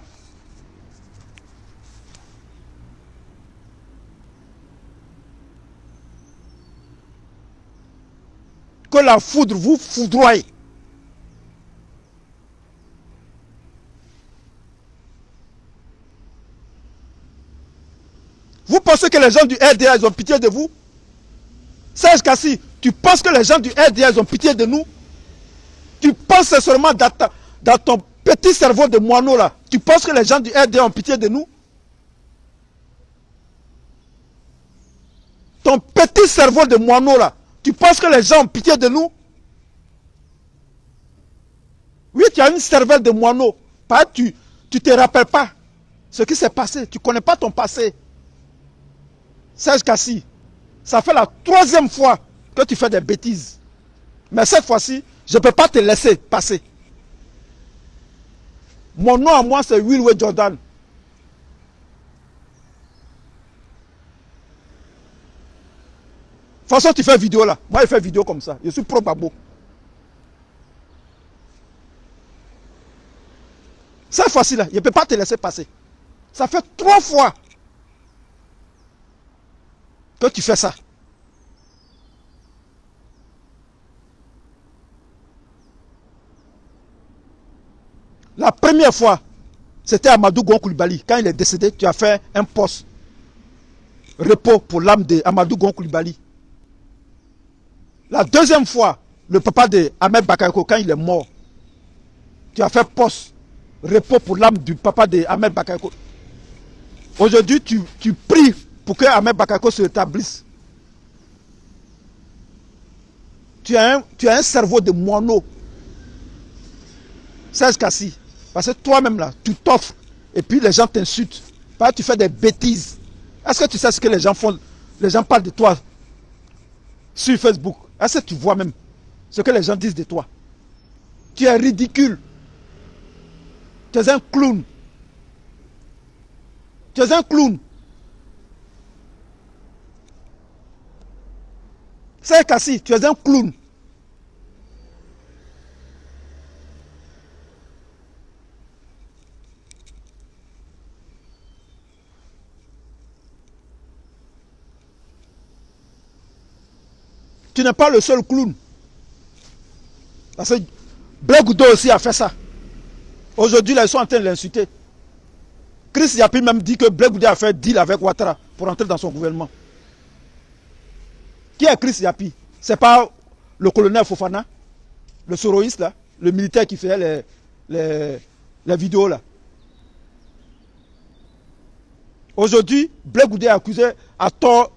que la foudre vous foudroie. Vous pensez que les gens du RDA, ils ont pitié de vous? Serge Kassi, tu penses que les gens du RDA, ils ont pitié de nous? Tu penses seulement dans ton petit cerveau de moineau là, tu penses que les gens du RDA ont pitié de nous? Ton petit cerveau de moineau là, tu penses que les gens ont pitié de nous? Oui, tu as une cervelle de moineau. Tu te rappelles pas ce qui s'est passé. Tu ne connais pas ton passé. Serge Kassi, ça fait la 3e fois que tu fais des bêtises. Mais cette fois-ci, je ne peux pas te laisser passer. Mon nom à moi, c'est Wilwe Jordan. De toute façon, tu fais vidéo là. Moi, je fais vidéo comme ça. Je suis pro babo. Cette fois-ci là, je ne peux pas te laisser passer. Ça fait 3 fois que tu fais ça. La première fois, c'était Amadou Gon Coulibaly. Quand il est décédé, tu as fait un poste repos pour l'âme de Amadou Gon Coulibaly. La deuxième fois, le papa de Ahmed Bakayoko, quand il est mort, tu as fait poste repos pour l'âme du papa de Ahmed Bakayoko. Aujourd'hui, tu pries pour que Ahmed Bakayoko se rétablisse. Tu as un cerveau de moineau. Serge Kassi. Parce que toi-même là, tu t'offres et puis les gens t'insultent. Parce que tu fais des bêtises. Est-ce que tu sais ce que les gens font? Les gens parlent de toi sur Facebook. Est-ce que tu vois même ce que les gens disent de toi? Tu es ridicule. Tu es un clown. Tu es un clown. Serge Kassi, tu es un clown. Tu n'es pas le seul clown. Parce que Blé Goudé aussi a fait ça. Aujourd'hui, ils sont en train de l'insulter. Chris Yapi même dit que Blé Goudé a fait deal avec Ouattara pour entrer dans son gouvernement. Qui est Chris Yapi? C'est pas le colonel Fofana, le soroïste là, le militaire qui faisait les vidéos là. Aujourd'hui, Blé Goudé est accusé à tort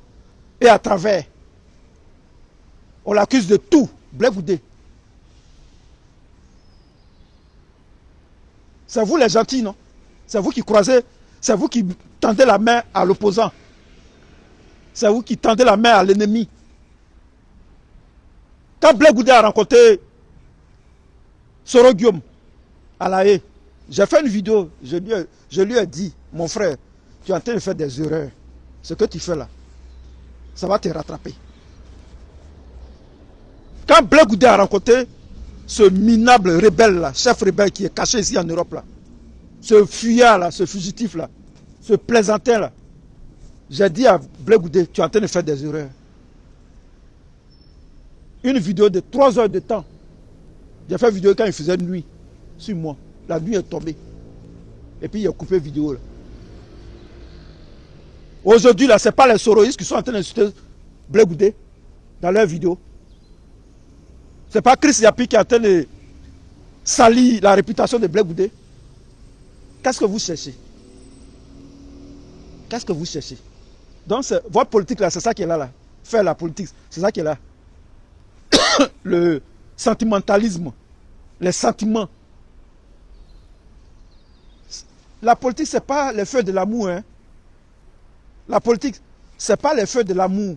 et à travers. On l'accuse de tout, Blé Goudé. C'est vous les gentils, non? C'est vous qui croisez, c'est vous qui tendez la main à l'opposant. C'est vous qui tendez la main à l'ennemi. Quand Blé Goudé a rencontré Soro Guillaume à La Haye, j'ai fait une vidéo, je lui ai dit, mon frère, tu es en train de faire des erreurs. Ce que tu fais là, ça va te rattraper. Quand Blé Goudé a rencontré ce minable rebelle là, chef rebelle qui est caché ici en Europe là, ce fuyard là, ce fugitif là, ce plaisantin là, j'ai dit à Blé Goudé, tu es en train de faire des erreurs. Une vidéo de 3 heures de temps. J'ai fait une vidéo quand il faisait nuit sur moi. La nuit est tombée. Et puis il a coupé vidéo là. Aujourd'hui là, ce n'est pas les soroïstes qui sont en train d'insulter Blé Goudé dans leurs vidéos. Ce n'est pas Chris Yapi qui est en train de salir la réputation de Blé Goudé. Qu'est-ce que vous cherchez? Qu'est-ce que vous cherchez? Donc votre politique là, c'est ça qui est là. Faire la politique, c'est ça qui est là. Le sentimentalisme, les sentiments. La politique, ce n'est pas les feux de l'amour. Hein. La politique, ce n'est pas les feux de l'amour.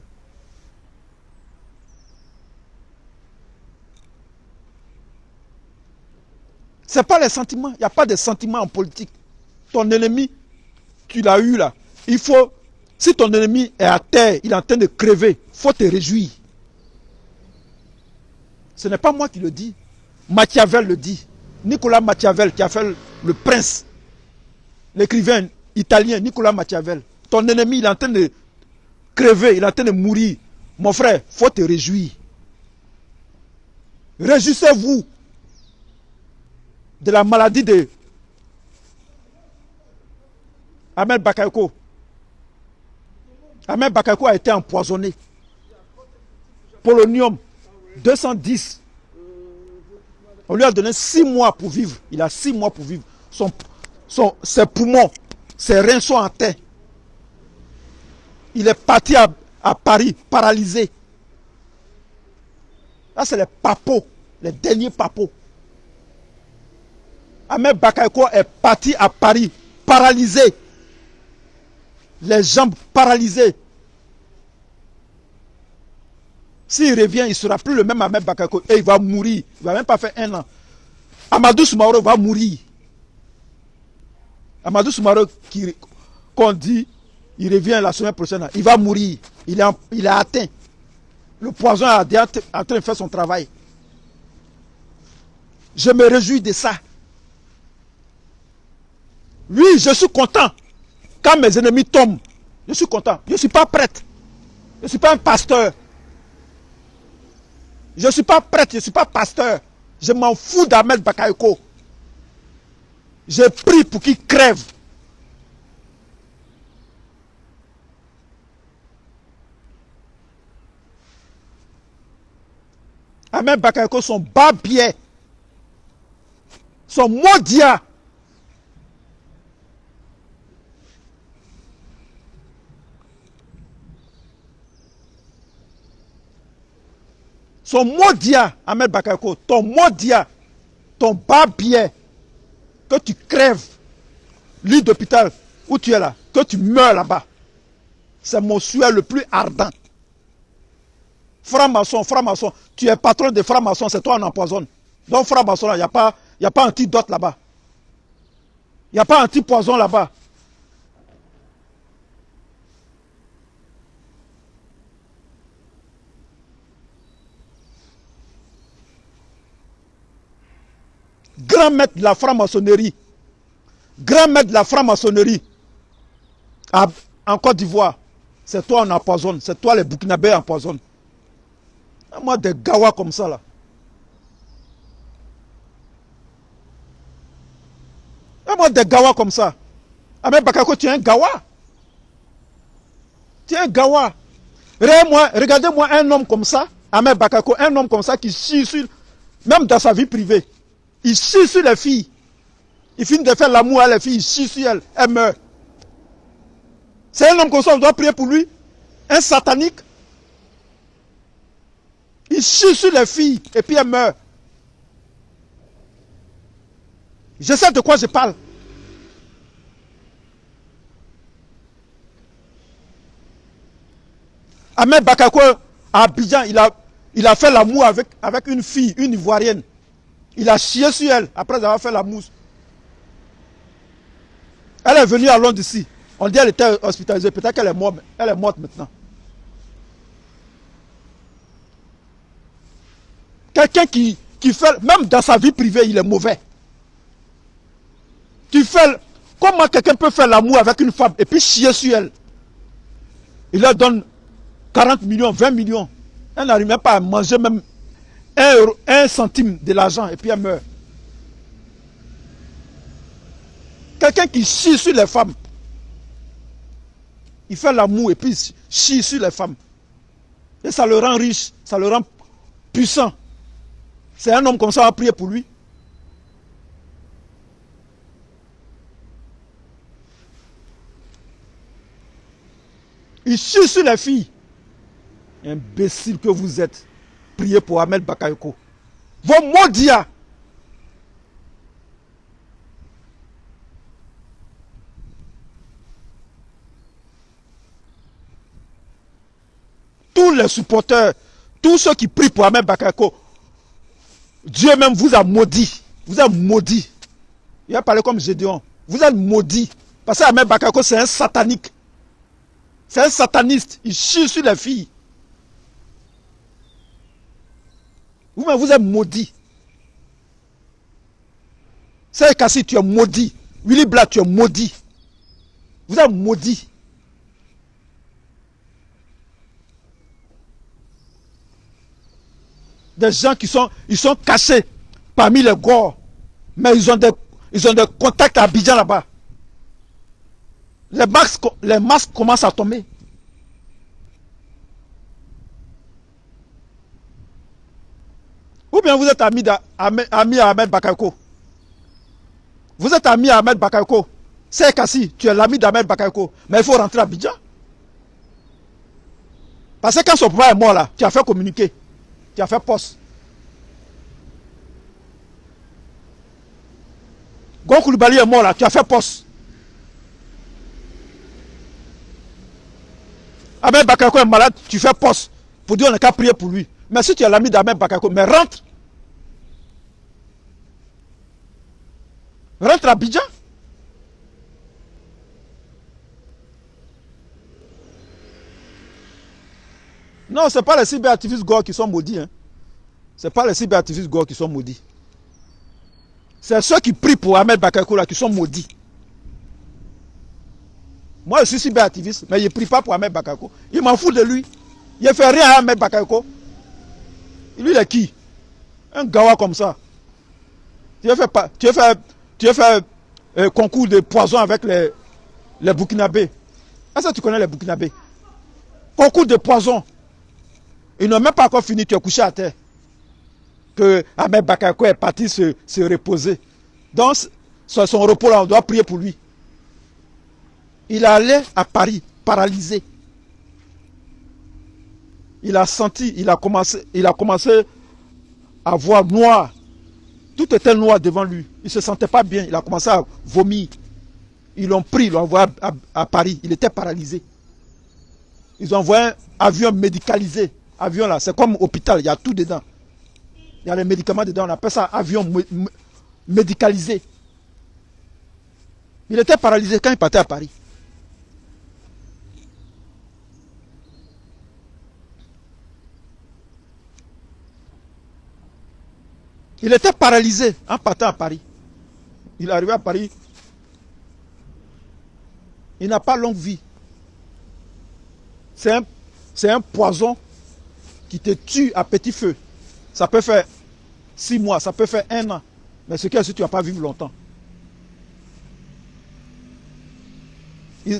Ce n'est pas les sentiments. Il n'y a pas de sentiments en politique. Ton ennemi, tu l'as eu là. Il faut, si ton ennemi est à terre, il est en train de crever, il faut te réjouir. Ce n'est pas moi qui le dis. Machiavel le dit. Nicolas Machiavel qui a fait le Prince. L'écrivain italien Nicolas Machiavel. Ton ennemi, il est en train de crever, il est en train de mourir. Mon frère, il faut te réjouir. Réjouissez-vous de la maladie de Ahmed Bakayoko. Ahmed Bakayoko a été empoisonné. Polonium 210. On lui a donné 6 mois pour vivre. Il a 6 mois pour vivre. Ses poumons, ses reins sont en terre. Il est parti à Paris, paralysé. Là, c'est les papos, les derniers papos. Ahmed Bakayoko est parti à Paris, paralysé. Les jambes paralysées. S'il revient, il ne sera plus le même Ahmed Bakayoko. Et il va mourir. Il ne va même pas faire 1 an. Amadou Soumaoro va mourir. Amadou Soumaoro, qu'on dit, il revient la semaine prochaine. Il va mourir. Il est atteint. Le poison est en train de faire son travail. Je me réjouis de ça. Oui, je suis content. Quand mes ennemis tombent, je suis content. Je ne suis pas prêtre. Je ne suis pas un pasteur. Je ne suis pas prêtre, je ne suis pas pasteur. Je m'en fous d'Ahmed Bakayoko. J'ai pris pour qu'il crève. Ahmed Bakayoko, son bas-biais, son maudit. Son maudit, Ahmed Bakayoko, ton maudit, ton bas-biais, que tu crèves, lit d'hôpital, où tu es là, que tu meurs là-bas. C'est mon souhait le plus ardent. Franc-maçon, franc-maçon, tu es patron des francs-maçons, c'est toi on empoisonne. Donc franc-maçon, il n'y a pas antidote là-bas. Il n'y a pas anti-poison là-bas. Grand maître de la franc-maçonnerie, grand maître de la franc-maçonnerie en Côte d'Ivoire, c'est toi on empoisonne, c'est toi les Burkinabés empoisonnent. Moi des gawas comme ça là. Moi des gawas comme ça. Ahmed Bakayoko, tu es un gawa. Tu es un gawa. Regardez-moi un homme comme ça, Ahmed Bakayoko, un homme comme ça qui chie sur, même dans sa vie privée, il chie sur les filles. Il finit de faire l'amour à les filles, il chie sur elles, elles meurent. C'est un homme comme ça, on doit prier pour lui. Un satanique. Il chie sur les filles et puis elles meurent. Je sais de quoi je parle. Ahmed Bakayoko, à Abidjan, il a fait l'amour avec une fille, une Ivoirienne. Il a chié sur elle après avoir fait l'amour. Elle est venue à Londres ici. On dit qu'elle était hospitalisée. Peut-être qu'elle est morte. Elle est morte maintenant. Quelqu'un qui fait, même dans sa vie privée, il est mauvais. Comment quelqu'un peut faire l'amour avec une femme et puis chier sur elle? Il leur donne 40 millions, 20 millions. Elle n'arrive même pas à manger même 1 centime de l'argent et puis elle meurt. Quelqu'un qui chie sur les femmes. Il fait l'amour et puis chie sur les femmes. Et ça le rend riche, ça le rend puissant. C'est un homme comme ça, on va prier pour lui. Il chie sur les filles. Imbécile que vous êtes. Priez pour Ahmed Bakayoko. Vos maudits. Tous les supporters, tous ceux qui prient pour Ahmed Bakayoko, Dieu même vous a maudit. Vous êtes maudit. Il a parlé comme Gédéon. Vous êtes maudit. Parce que Ahmed Bakayoko, c'est un satanique. C'est un sataniste. Il chie sur les filles. Vous-même, vous êtes maudit. C'est Kassi, tu es maudit. Willy Black, tu es maudit. Vous êtes maudit. des gens ils sont cachés parmi les Gors. Mais ils ont des contacts à Abidjan là-bas. Les masques commencent à tomber. Ou bien vous êtes ami à Ahmed Bakayoko. Vous êtes ami à Ahmed Bakayoko. C'est Kassi, tu es l'ami d'Ahmed Bakayoko. Mais il faut rentrer à Abidjan. Parce que quand son papa est mort là, tu as fait communiquer. Tu as fait poste. Gon Koulibaly est mort là, tu as fait poste. Ahmed Bakayoko est malade, tu fais poste. Pour dire on n'a qu'à prier pour lui. Mais si tu es l'ami d'Ahmed Bakayoko, mais rentre. Rentre à Abidjan. Non, ce n'est pas les cyberactivistes Gors qui sont maudits. Hein. Ce n'est pas les cyberactivistes Gors qui sont maudits. C'est ceux qui prient pour Ahmed Bakayoko là qui sont maudits. Moi, je suis cyberactiviste, mais je ne prie pas pour Ahmed Bakayoko. Il m'en fout de lui. Il ne fait rien à Ahmed Bakayoko. Lui, il est qui? Un gawa comme ça. Tu as fait concours de poison avec les Burkinabés. Est-ce que tu connais les Burkinabés? Concours de poison. Ils n'ont même pas encore fini, tu es couché à terre. Que Ahmed Bakayoko est parti se reposer. Donc, sur son repos là, on doit prier pour lui. Il allait à Paris, paralysé. Il a senti, il a commencé à voir noir. Tout était noir devant lui. Il ne se sentait pas bien. Il a commencé à vomir. Ils l'ont pris, ils l'ont envoyé à Paris. Il était paralysé. Ils ont envoyé un avion médicalisé. Avion là, c'est comme hôpital, il y a tout dedans. Il y a les médicaments dedans, on appelle ça avion médicalisé. Il était paralysé quand il partait à Paris. Il était paralysé en partant à Paris. Il est arrivé à Paris. Il n'a pas longue vie. C'est un poison qui te tue à petit feu. Ça peut faire 6 mois, ça peut faire 1 an. Mais ce qui est sûr, tu ne vas pas vivre longtemps.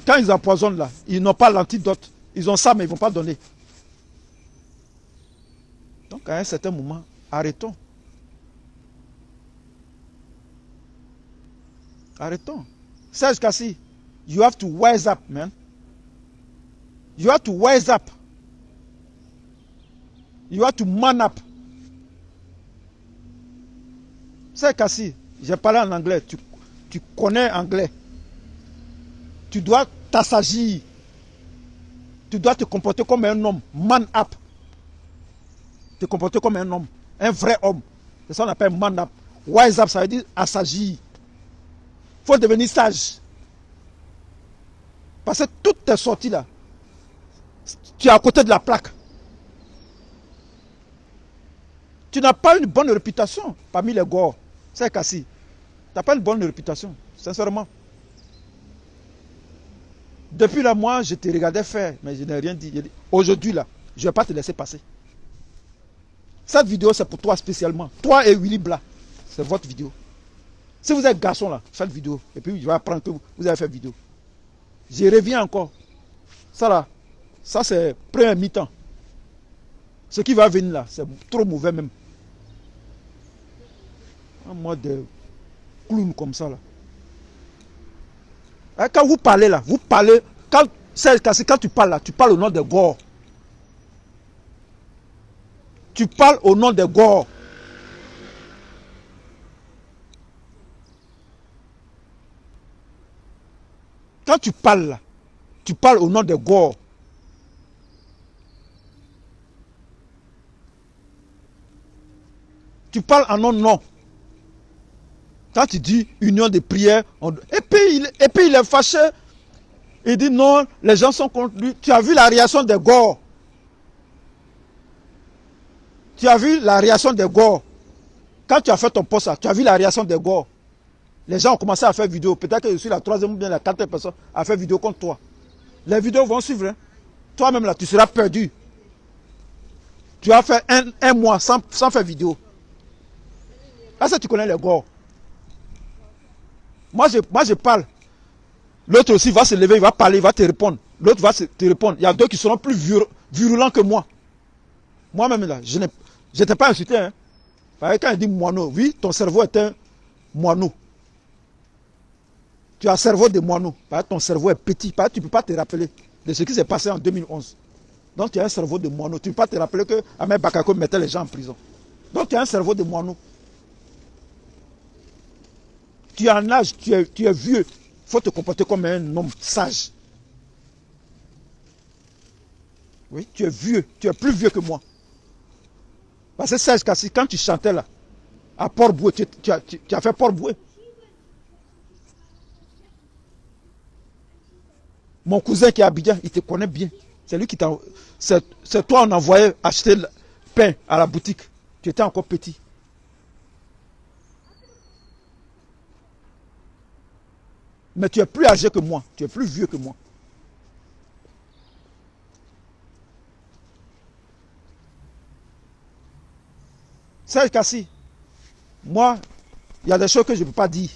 Quand ils empoisonnent là, ils n'ont pas l'antidote. Ils ont ça, mais ils ne vont pas donner. Donc à un certain moment, arrêtons. Arrêtons. Serge Kassi, you have to wise up, man. You have to wise up. You have to man up. Serge Kassi, j'ai parlé en anglais. Tu connais anglais. Tu dois t'assagir. Tu dois te comporter comme un homme. Man up. Te comporter comme un homme. Un vrai homme. C'est ça qu'on appelle man up. Wise up, ça veut dire assagir. Il faut devenir sage. Parce que toutes tes sorties là, tu es à côté de la plaque. Tu n'as pas une bonne réputation parmi les Gors. C'est Kassi. Tu n'as pas une bonne réputation, sincèrement. Depuis là, moi, je te regardais faire, mais je n'ai rien dit. Aujourd'hui là, je ne vais pas te laisser passer. Cette vidéo, c'est pour toi spécialement. Toi et Willy Bla. C'est votre vidéo. Si vous êtes garçon là, faites vidéo. Et puis je vais apprendre que vous avez fait vidéo. Je reviens encore. Ça là, ça c'est premier mi-temps. Ce qui va venir là, c'est trop mauvais même. Un mode de clown comme ça là. Et quand vous parlez là, vous parlez. Quand tu parles là, tu parles au nom des Gors. Tu parles au nom des Gors. Quand tu parles là, tu parles au nom des Gors. Tu parles en nom. Quand tu dis union de prière, et puis il est fâché. Il dit non, les gens sont contre lui. Tu as vu la réaction des Gors. Tu as vu la réaction des Gors. Quand tu as fait ton poste là, tu as vu la réaction des Gors. Les gens ont commencé à faire vidéo. Peut-être que je suis la 3e ou bien la 4e personne à faire vidéo contre toi. Les vidéos vont suivre. Hein. Toi-même là, tu seras perdu. Tu as fait un mois sans faire vidéo. Est-ce que tu connais les gars? Moi, je parle. L'autre aussi va se lever, il va parler, il va te répondre. L'autre va te répondre. Il y a deux qui seront plus virulents que moi. Moi-même, là, je n'étais pas insulté. Hein. Quand il dit moineau, oui, ton cerveau est un moineau. Tu as un cerveau de moineau. Ton cerveau est petit. Tu ne peux pas te rappeler de ce qui s'est passé en 2011. Donc, tu as un cerveau de moineau. Tu ne peux pas te rappeler que Ahmed Bakako mettait les gens en prison. Donc, tu as un cerveau de moineau. Tu es en âge, tu es vieux. Il faut te comporter comme un homme sage. Oui, tu es vieux. Tu es plus vieux que moi. Parce que Serge Kassi, quand tu chantais là, à Port-Boué, tu as fait Port-Boué. Mon cousin qui est à Abidjan, il te connaît bien. C'est lui qui t'a... C'est toi on envoyait acheter le pain à la boutique. Tu étais encore petit. Mais tu es plus âgé que moi. Tu es plus vieux que moi. Serge Kassi, moi, il y a des choses que je ne peux pas dire.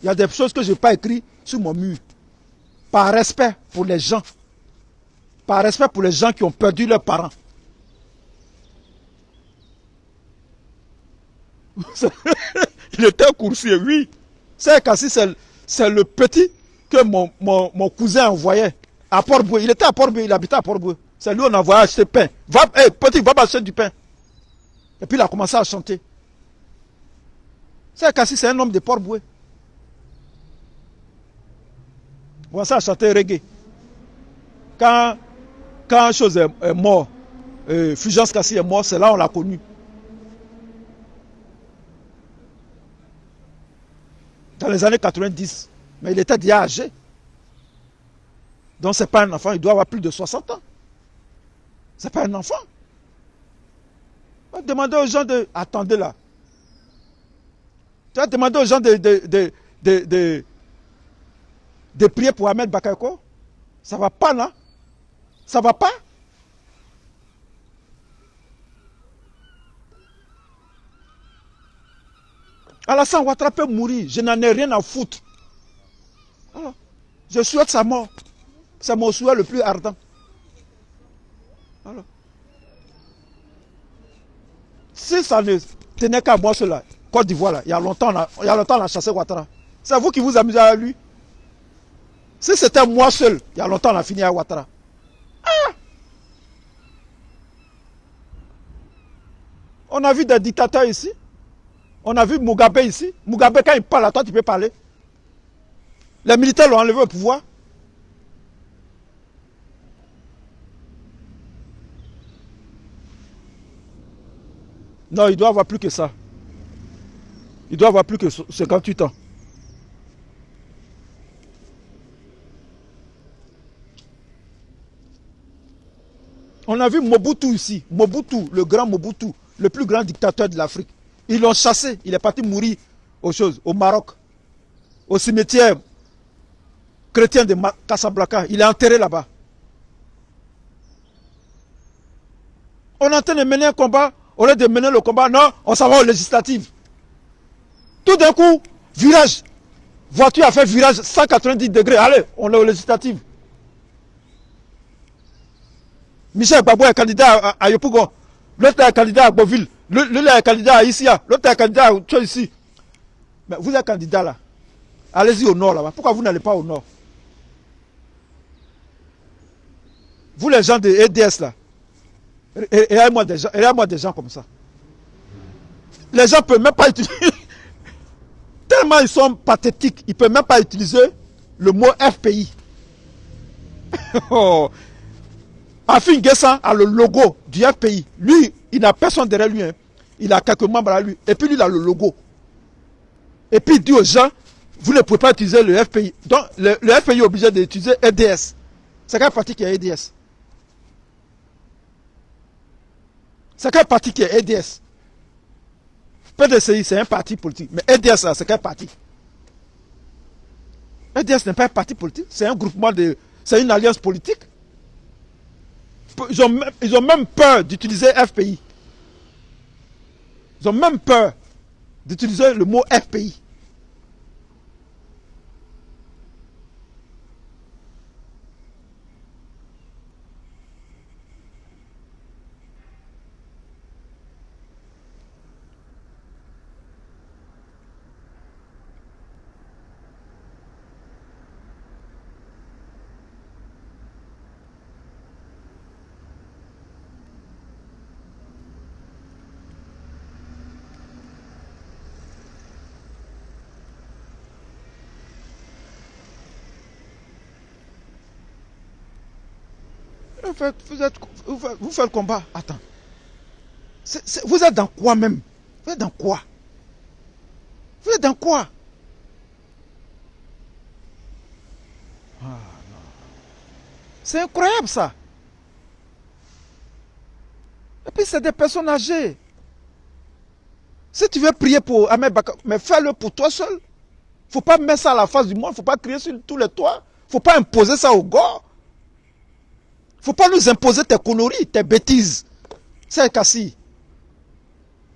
Il y a des choses que je ne peux pas écrire sur mon mur. Par respect pour les gens. Par respect pour les gens qui ont perdu leurs parents. Il était un coursier, oui. Serge Kassi, c'est le petit que mon cousin envoyait à Port-Boué. Il était à Port-Boué, il habitait à Port-Boué. C'est lui on envoyait acheter pain. Petit, va acheter du pain. Et puis il a commencé à chanter. Serge Kassi, c'est un homme de Port-Boué. Il a commencé à chanter reggae. Quand chose est mort, Fulgence Kassi est mort, c'est là on l'a connu. Dans les années 90. Mais il était déjà âgé. Donc ce n'est pas un enfant, il doit avoir plus de 60 ans. Ce n'est pas un enfant. On va demander aux gens de... Attendez là. Tu vas demander aux gens de prier pour Ahmed Bakako. Ça ne va pas là. Ça ne va pas. Alassane Ouattara peut mourir. Je n'en ai rien à foutre. Alors, je souhaite sa mort. C'est mon souhait le plus ardent. Alors, si ça ne tenait qu'à moi cela, Côte d'Ivoire, là, il y a longtemps on a chassé Ouattara. C'est vous qui vous amusez à lui. Si c'était moi seul, il y a longtemps on a fini à Ouattara. Ah! On a vu des dictateurs ici. On a vu Mugabe ici. Mugabe, quand il parle à toi, tu peux parler. Les militaires l'ont enlevé au pouvoir. Non, il doit avoir plus que ça. Il doit avoir plus que 58 ans. On a vu Mobutu ici. Mobutu, le grand Mobutu, le plus grand dictateur de l'Afrique. Ils l'ont chassé. Il est parti mourir au Maroc. Au cimetière chrétien de Casablanca. Il est enterré là-bas. On est en train de mener un combat. Au lieu de mener le combat, non, on s'en va aux législatives. Tout d'un coup, virage. Voiture a fait virage 190 degrés. Allez, on est aux législatives. Michel Gbagbo est candidat à Yopougon. L'autre est candidat à Beauville. L'autre est candidat à Issia. L'autre est candidat à ici. Mais vous êtes candidat là. Allez-y au nord là-bas. Pourquoi vous n'allez pas au nord? Vous les gens de EDS là. Et moi des gens comme ça. Les gens ne peuvent même pas utiliser. Tellement ils sont pathétiques. Ils ne peuvent même pas utiliser le mot FPI. Oh. Afin Guessan a le logo du FPI. Lui, il n'a personne derrière lui. Hein. Il a quelques membres à lui. Et puis lui, il a le logo. Et puis il dit aux gens, vous ne pouvez pas utiliser le FPI. Donc le FPI est obligé d'utiliser EDS. C'est quel parti qui est EDS? C'est quel parti qui est EDS? PDCI, c'est un parti politique. Mais EDS, là, c'est quel parti? EDS n'est pas un parti politique. C'est un groupement de... C'est une alliance politique. ils ont même peur d'utiliser FPI. Ils ont même peur d'utiliser le mot FPI. Vous faites le combat. Attends. Vous êtes dans quoi même? Vous êtes dans quoi? Vous êtes dans quoi? Ah, non. C'est incroyable ça. Et puis c'est des personnes âgées. Si tu veux prier pour Ahmed Bakar, mais fais-le pour toi seul. Faut pas mettre ça à la face du monde. Faut pas crier sur tous les toits. Faut pas imposer ça au gars. Faut pas nous imposer tes conneries, tes bêtises. C'est Kassi.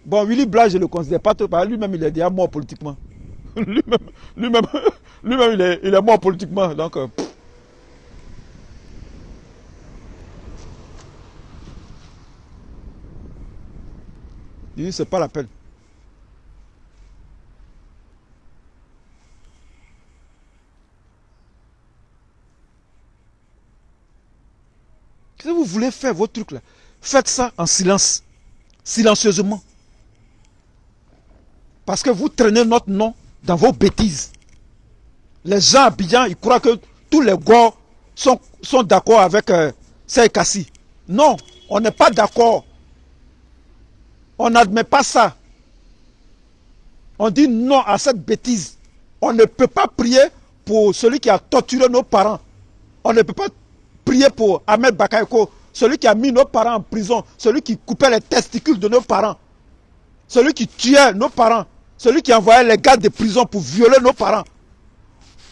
Bon, Willy Blanc, je ne le considère pas trop. Lui-même, il est déjà mort politiquement. Lui-même, il est mort politiquement. Donc, il dit, c'est pas la peine. Si vous voulez faire vos trucs là, faites ça en silence. Silencieusement. Parce que vous traînez notre nom dans vos bêtises. Les gens à Abidjan, ils croient que tous les gars sont d'accord avec Kassi. Non, on n'est pas d'accord. On n'admet pas ça. On dit non à cette bêtise. On ne peut pas prier pour celui qui a torturé nos parents. On ne peut pas prier pour Ahmed Bakayoko, celui qui a mis nos parents en prison, celui qui coupait les testicules de nos parents, celui qui tuait nos parents, celui qui envoyait les gars de prison pour violer nos parents.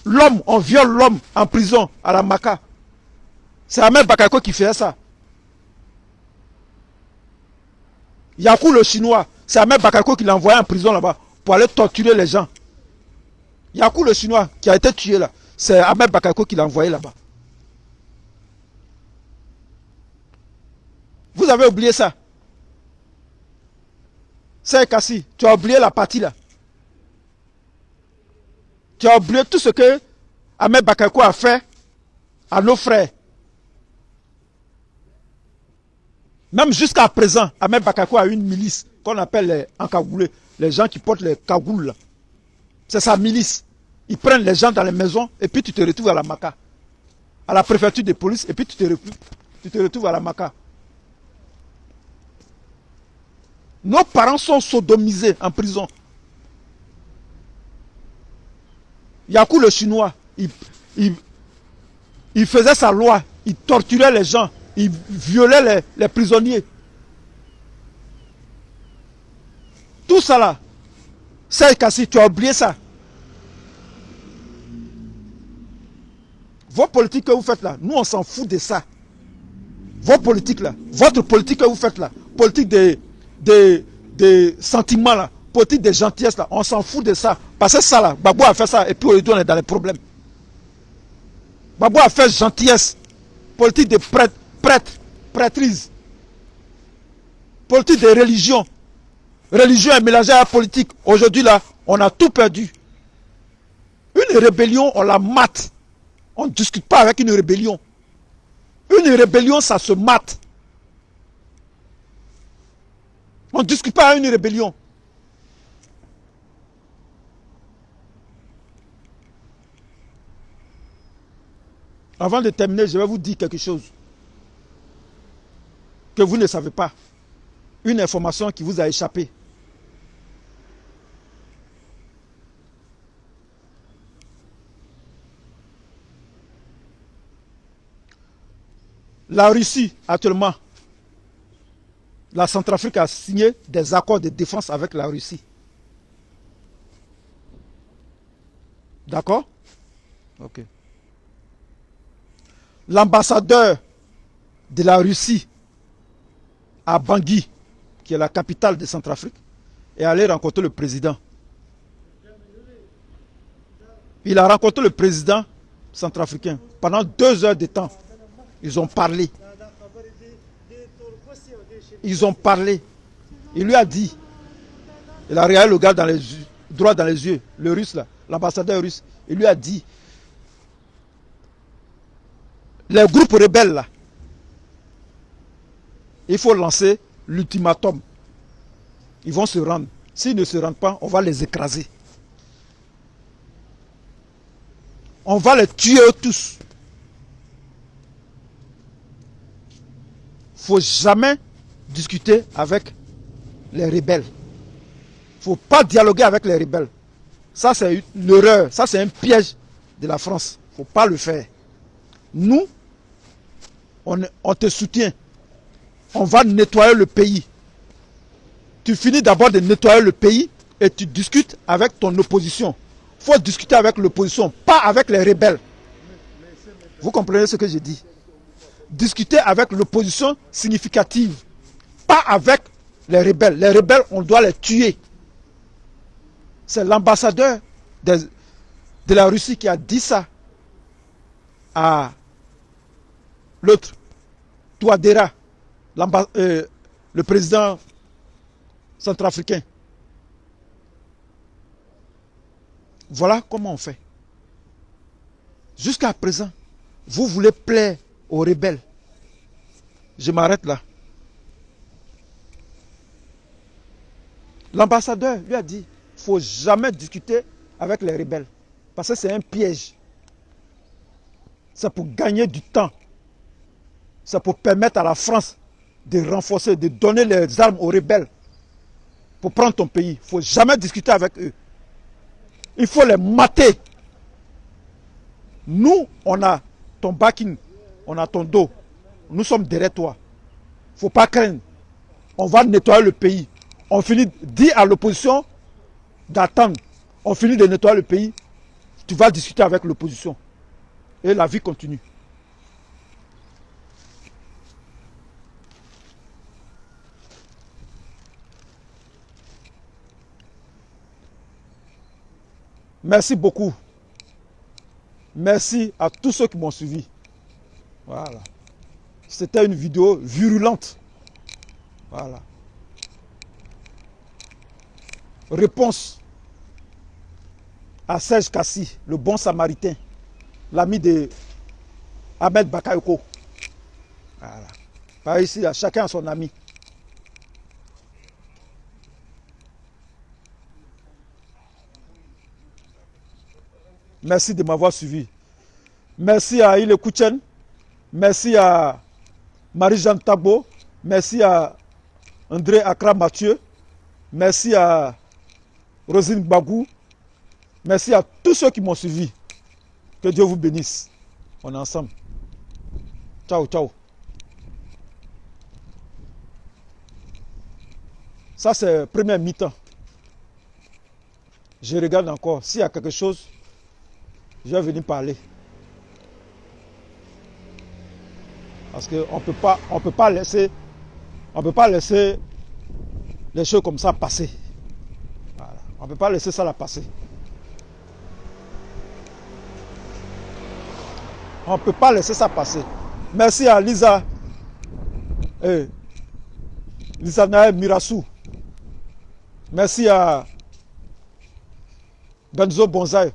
L'homme, on viole l'homme en prison à la Maka. C'est Ahmed Bakayoko qui faisait ça. Yakou le chinois, c'est Ahmed Bakayoko qui l'a envoyé en prison là-bas pour aller torturer les gens. Yakou le chinois qui a été tué là, c'est Ahmed Bakayoko qui l'a envoyé là-bas. Vous avez oublié ça. C'est Kassi, tu as oublié la partie là. Tu as oublié tout ce que Ahmed Bakayoko a fait à nos frères. Même jusqu'à présent, Ahmed Bakayoko a une milice qu'on appelle les encagoulés, les gens qui portent les cagoules là. C'est sa milice. Ils prennent les gens dans les maisons et puis tu te retrouves à la Maka. À la préfecture de police et puis tu te retrouves à la Maka. Nos parents sont sodomisés en prison. Yakou le chinois, il faisait sa loi, il torturait les gens, il violait les prisonniers. Tout ça là, c'est Kassi, tu as oublié ça. Vos politiques que vous faites là, nous on s'en fout de ça. Vos politiques là, votre politique que vous faites là, politique des sentiments là, politique des gentillesses là, on s'en fout de ça. Parce que ça là, Gbagbo a fait ça et puis aujourd'hui on est dans les problèmes. Gbagbo a fait gentillesse, politique de prêtrise, politique de religion. Religion est mélangée à la politique. Aujourd'hui là, on a tout perdu. Une rébellion, on la mate. On ne discute pas avec une rébellion. Une rébellion, ça se mate. On ne discute pas avec une rébellion. Avant de terminer, je vais vous dire quelque chose que vous ne savez pas. Une information qui vous a échappé. La Russie, actuellement, la Centrafrique a signé des accords de défense avec la Russie. D'accord? Ok. L'ambassadeur de la Russie à Bangui, qui est la capitale de Centrafrique, et aller rencontrer le président. Il a rencontré le président centrafricain. Pendant 2 heures de temps, ils ont parlé. Ils ont parlé. Il lui a dit, il a regardé le gars dans les yeux, droit dans les yeux, le russe là, l'ambassadeur russe. Il lui a dit, les groupes rebelles là, il faut lancer l'ultimatum. Ils vont se rendre. S'ils ne se rendent pas, on va les écraser. On va les tuer tous. Il ne faut jamais discuter avec les rebelles. Il ne faut pas dialoguer avec les rebelles. Ça, c'est une erreur. Ça, c'est un piège de la France. Il ne faut pas le faire. Nous, on te soutient. On va nettoyer le pays. Tu finis d'abord de nettoyer le pays et tu discutes avec ton opposition. Il faut discuter avec l'opposition, pas avec les rebelles. Vous comprenez ce que je dis? Discuter avec l'opposition significative, pas avec les rebelles. Les rebelles, on doit les tuer. C'est l'ambassadeur de la Russie qui a dit ça à l'autre, Touadéra, le président centrafricain. Voilà comment on fait. Jusqu'à présent, vous voulez plaire aux rebelles. Je m'arrête là. L'ambassadeur lui a dit, il ne faut jamais discuter avec les rebelles. Parce que c'est un piège. C'est pour gagner du temps. C'est pour permettre à la France de renforcer, de donner les armes aux rebelles. Pour prendre ton pays. Il ne faut jamais discuter avec eux. Il faut les mater. Nous, on a ton backing, on a ton dos. Nous sommes derrière toi. Il ne faut pas craindre. On va nettoyer le pays. On finit, dis à l'opposition d'attendre. On finit de nettoyer le pays. Tu vas discuter avec l'opposition. Et la vie continue. Merci beaucoup. Merci à tous ceux qui m'ont suivi. Voilà. C'était une vidéo virulente. Voilà. Réponse à Serge Kassi, le bon samaritain, l'ami de Ahmed Bakayoko. Voilà. Par ici, chacun a son ami. Merci de m'avoir suivi. Merci à Ile Kouchen. Merci à Marie-Jeanne Tabo. Merci à André Akra Mathieu. Merci à Rosine Bagou. Merci à tous ceux qui m'ont suivi. Que Dieu vous bénisse. On est ensemble. Ciao, ciao. Ça, c'est premier mi-temps. Je regarde encore. S'il y a quelque chose, je vais venir parler. Parce qu'on ne peut pas laisser les choses comme ça passer. Voilà. On ne peut pas laisser ça la passer. On ne peut pas laisser ça passer. Merci à Lisa. Lisa Naël Mirassou. Merci à Benzo Bonzai.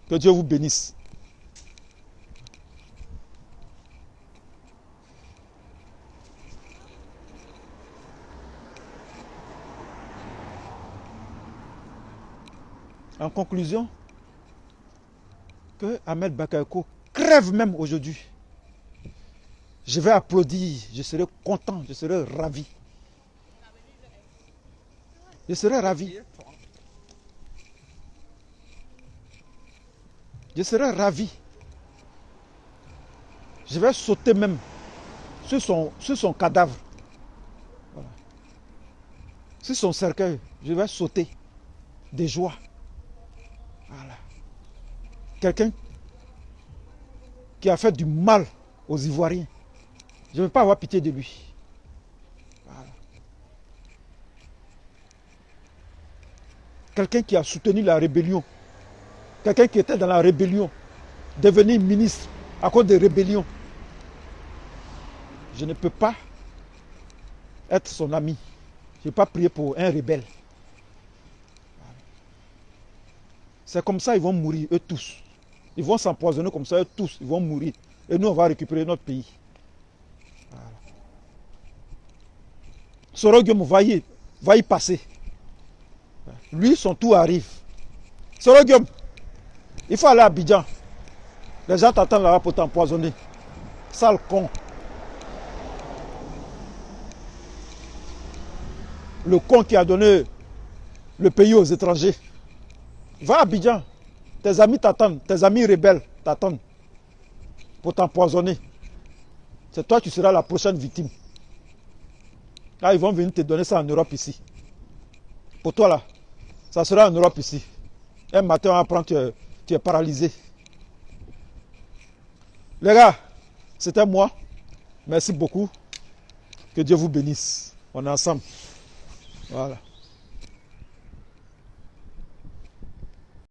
Que Dieu vous bénisse. En conclusion, que Ahmed Bakayoko crève même aujourd'hui. Je vais applaudir, je serai content, je serai ravi. Je serai ravi. Je serai ravi. Je vais sauter même sur son cadavre. Voilà. Sur son cercueil, je vais sauter de joie. Voilà. Quelqu'un qui a fait du mal aux Ivoiriens. Je ne veux pas avoir pitié de lui. Voilà. Quelqu'un qui a soutenu la rébellion, quelqu'un qui était dans la rébellion, devenir ministre à cause de rébellion. Je ne peux pas être son ami. Je ne peux pas prier pour un rebelle. C'est comme ça ils vont mourir, eux tous. Ils vont s'empoisonner comme ça, eux tous, ils vont mourir. Et nous, on va récupérer notre pays. Voilà. Soroguem va y passer. Lui, son tour arrive. Soroguem, il faut aller à Abidjan. Les gens t'attendent là-bas pour t'empoisonner. Sale con. Le con qui a donné le pays aux étrangers. Va à Abidjan. Tes amis t'attendent. Tes amis rebelles t'attendent pour t'empoisonner. C'est toi qui seras la prochaine victime. Là, ils vont venir te donner ça en Europe ici. Pour toi là, ça sera en Europe ici. Un matin, on apprend que tu es paralysé. Les gars, c'était moi. Merci beaucoup. Que Dieu vous bénisse. On est ensemble. Voilà.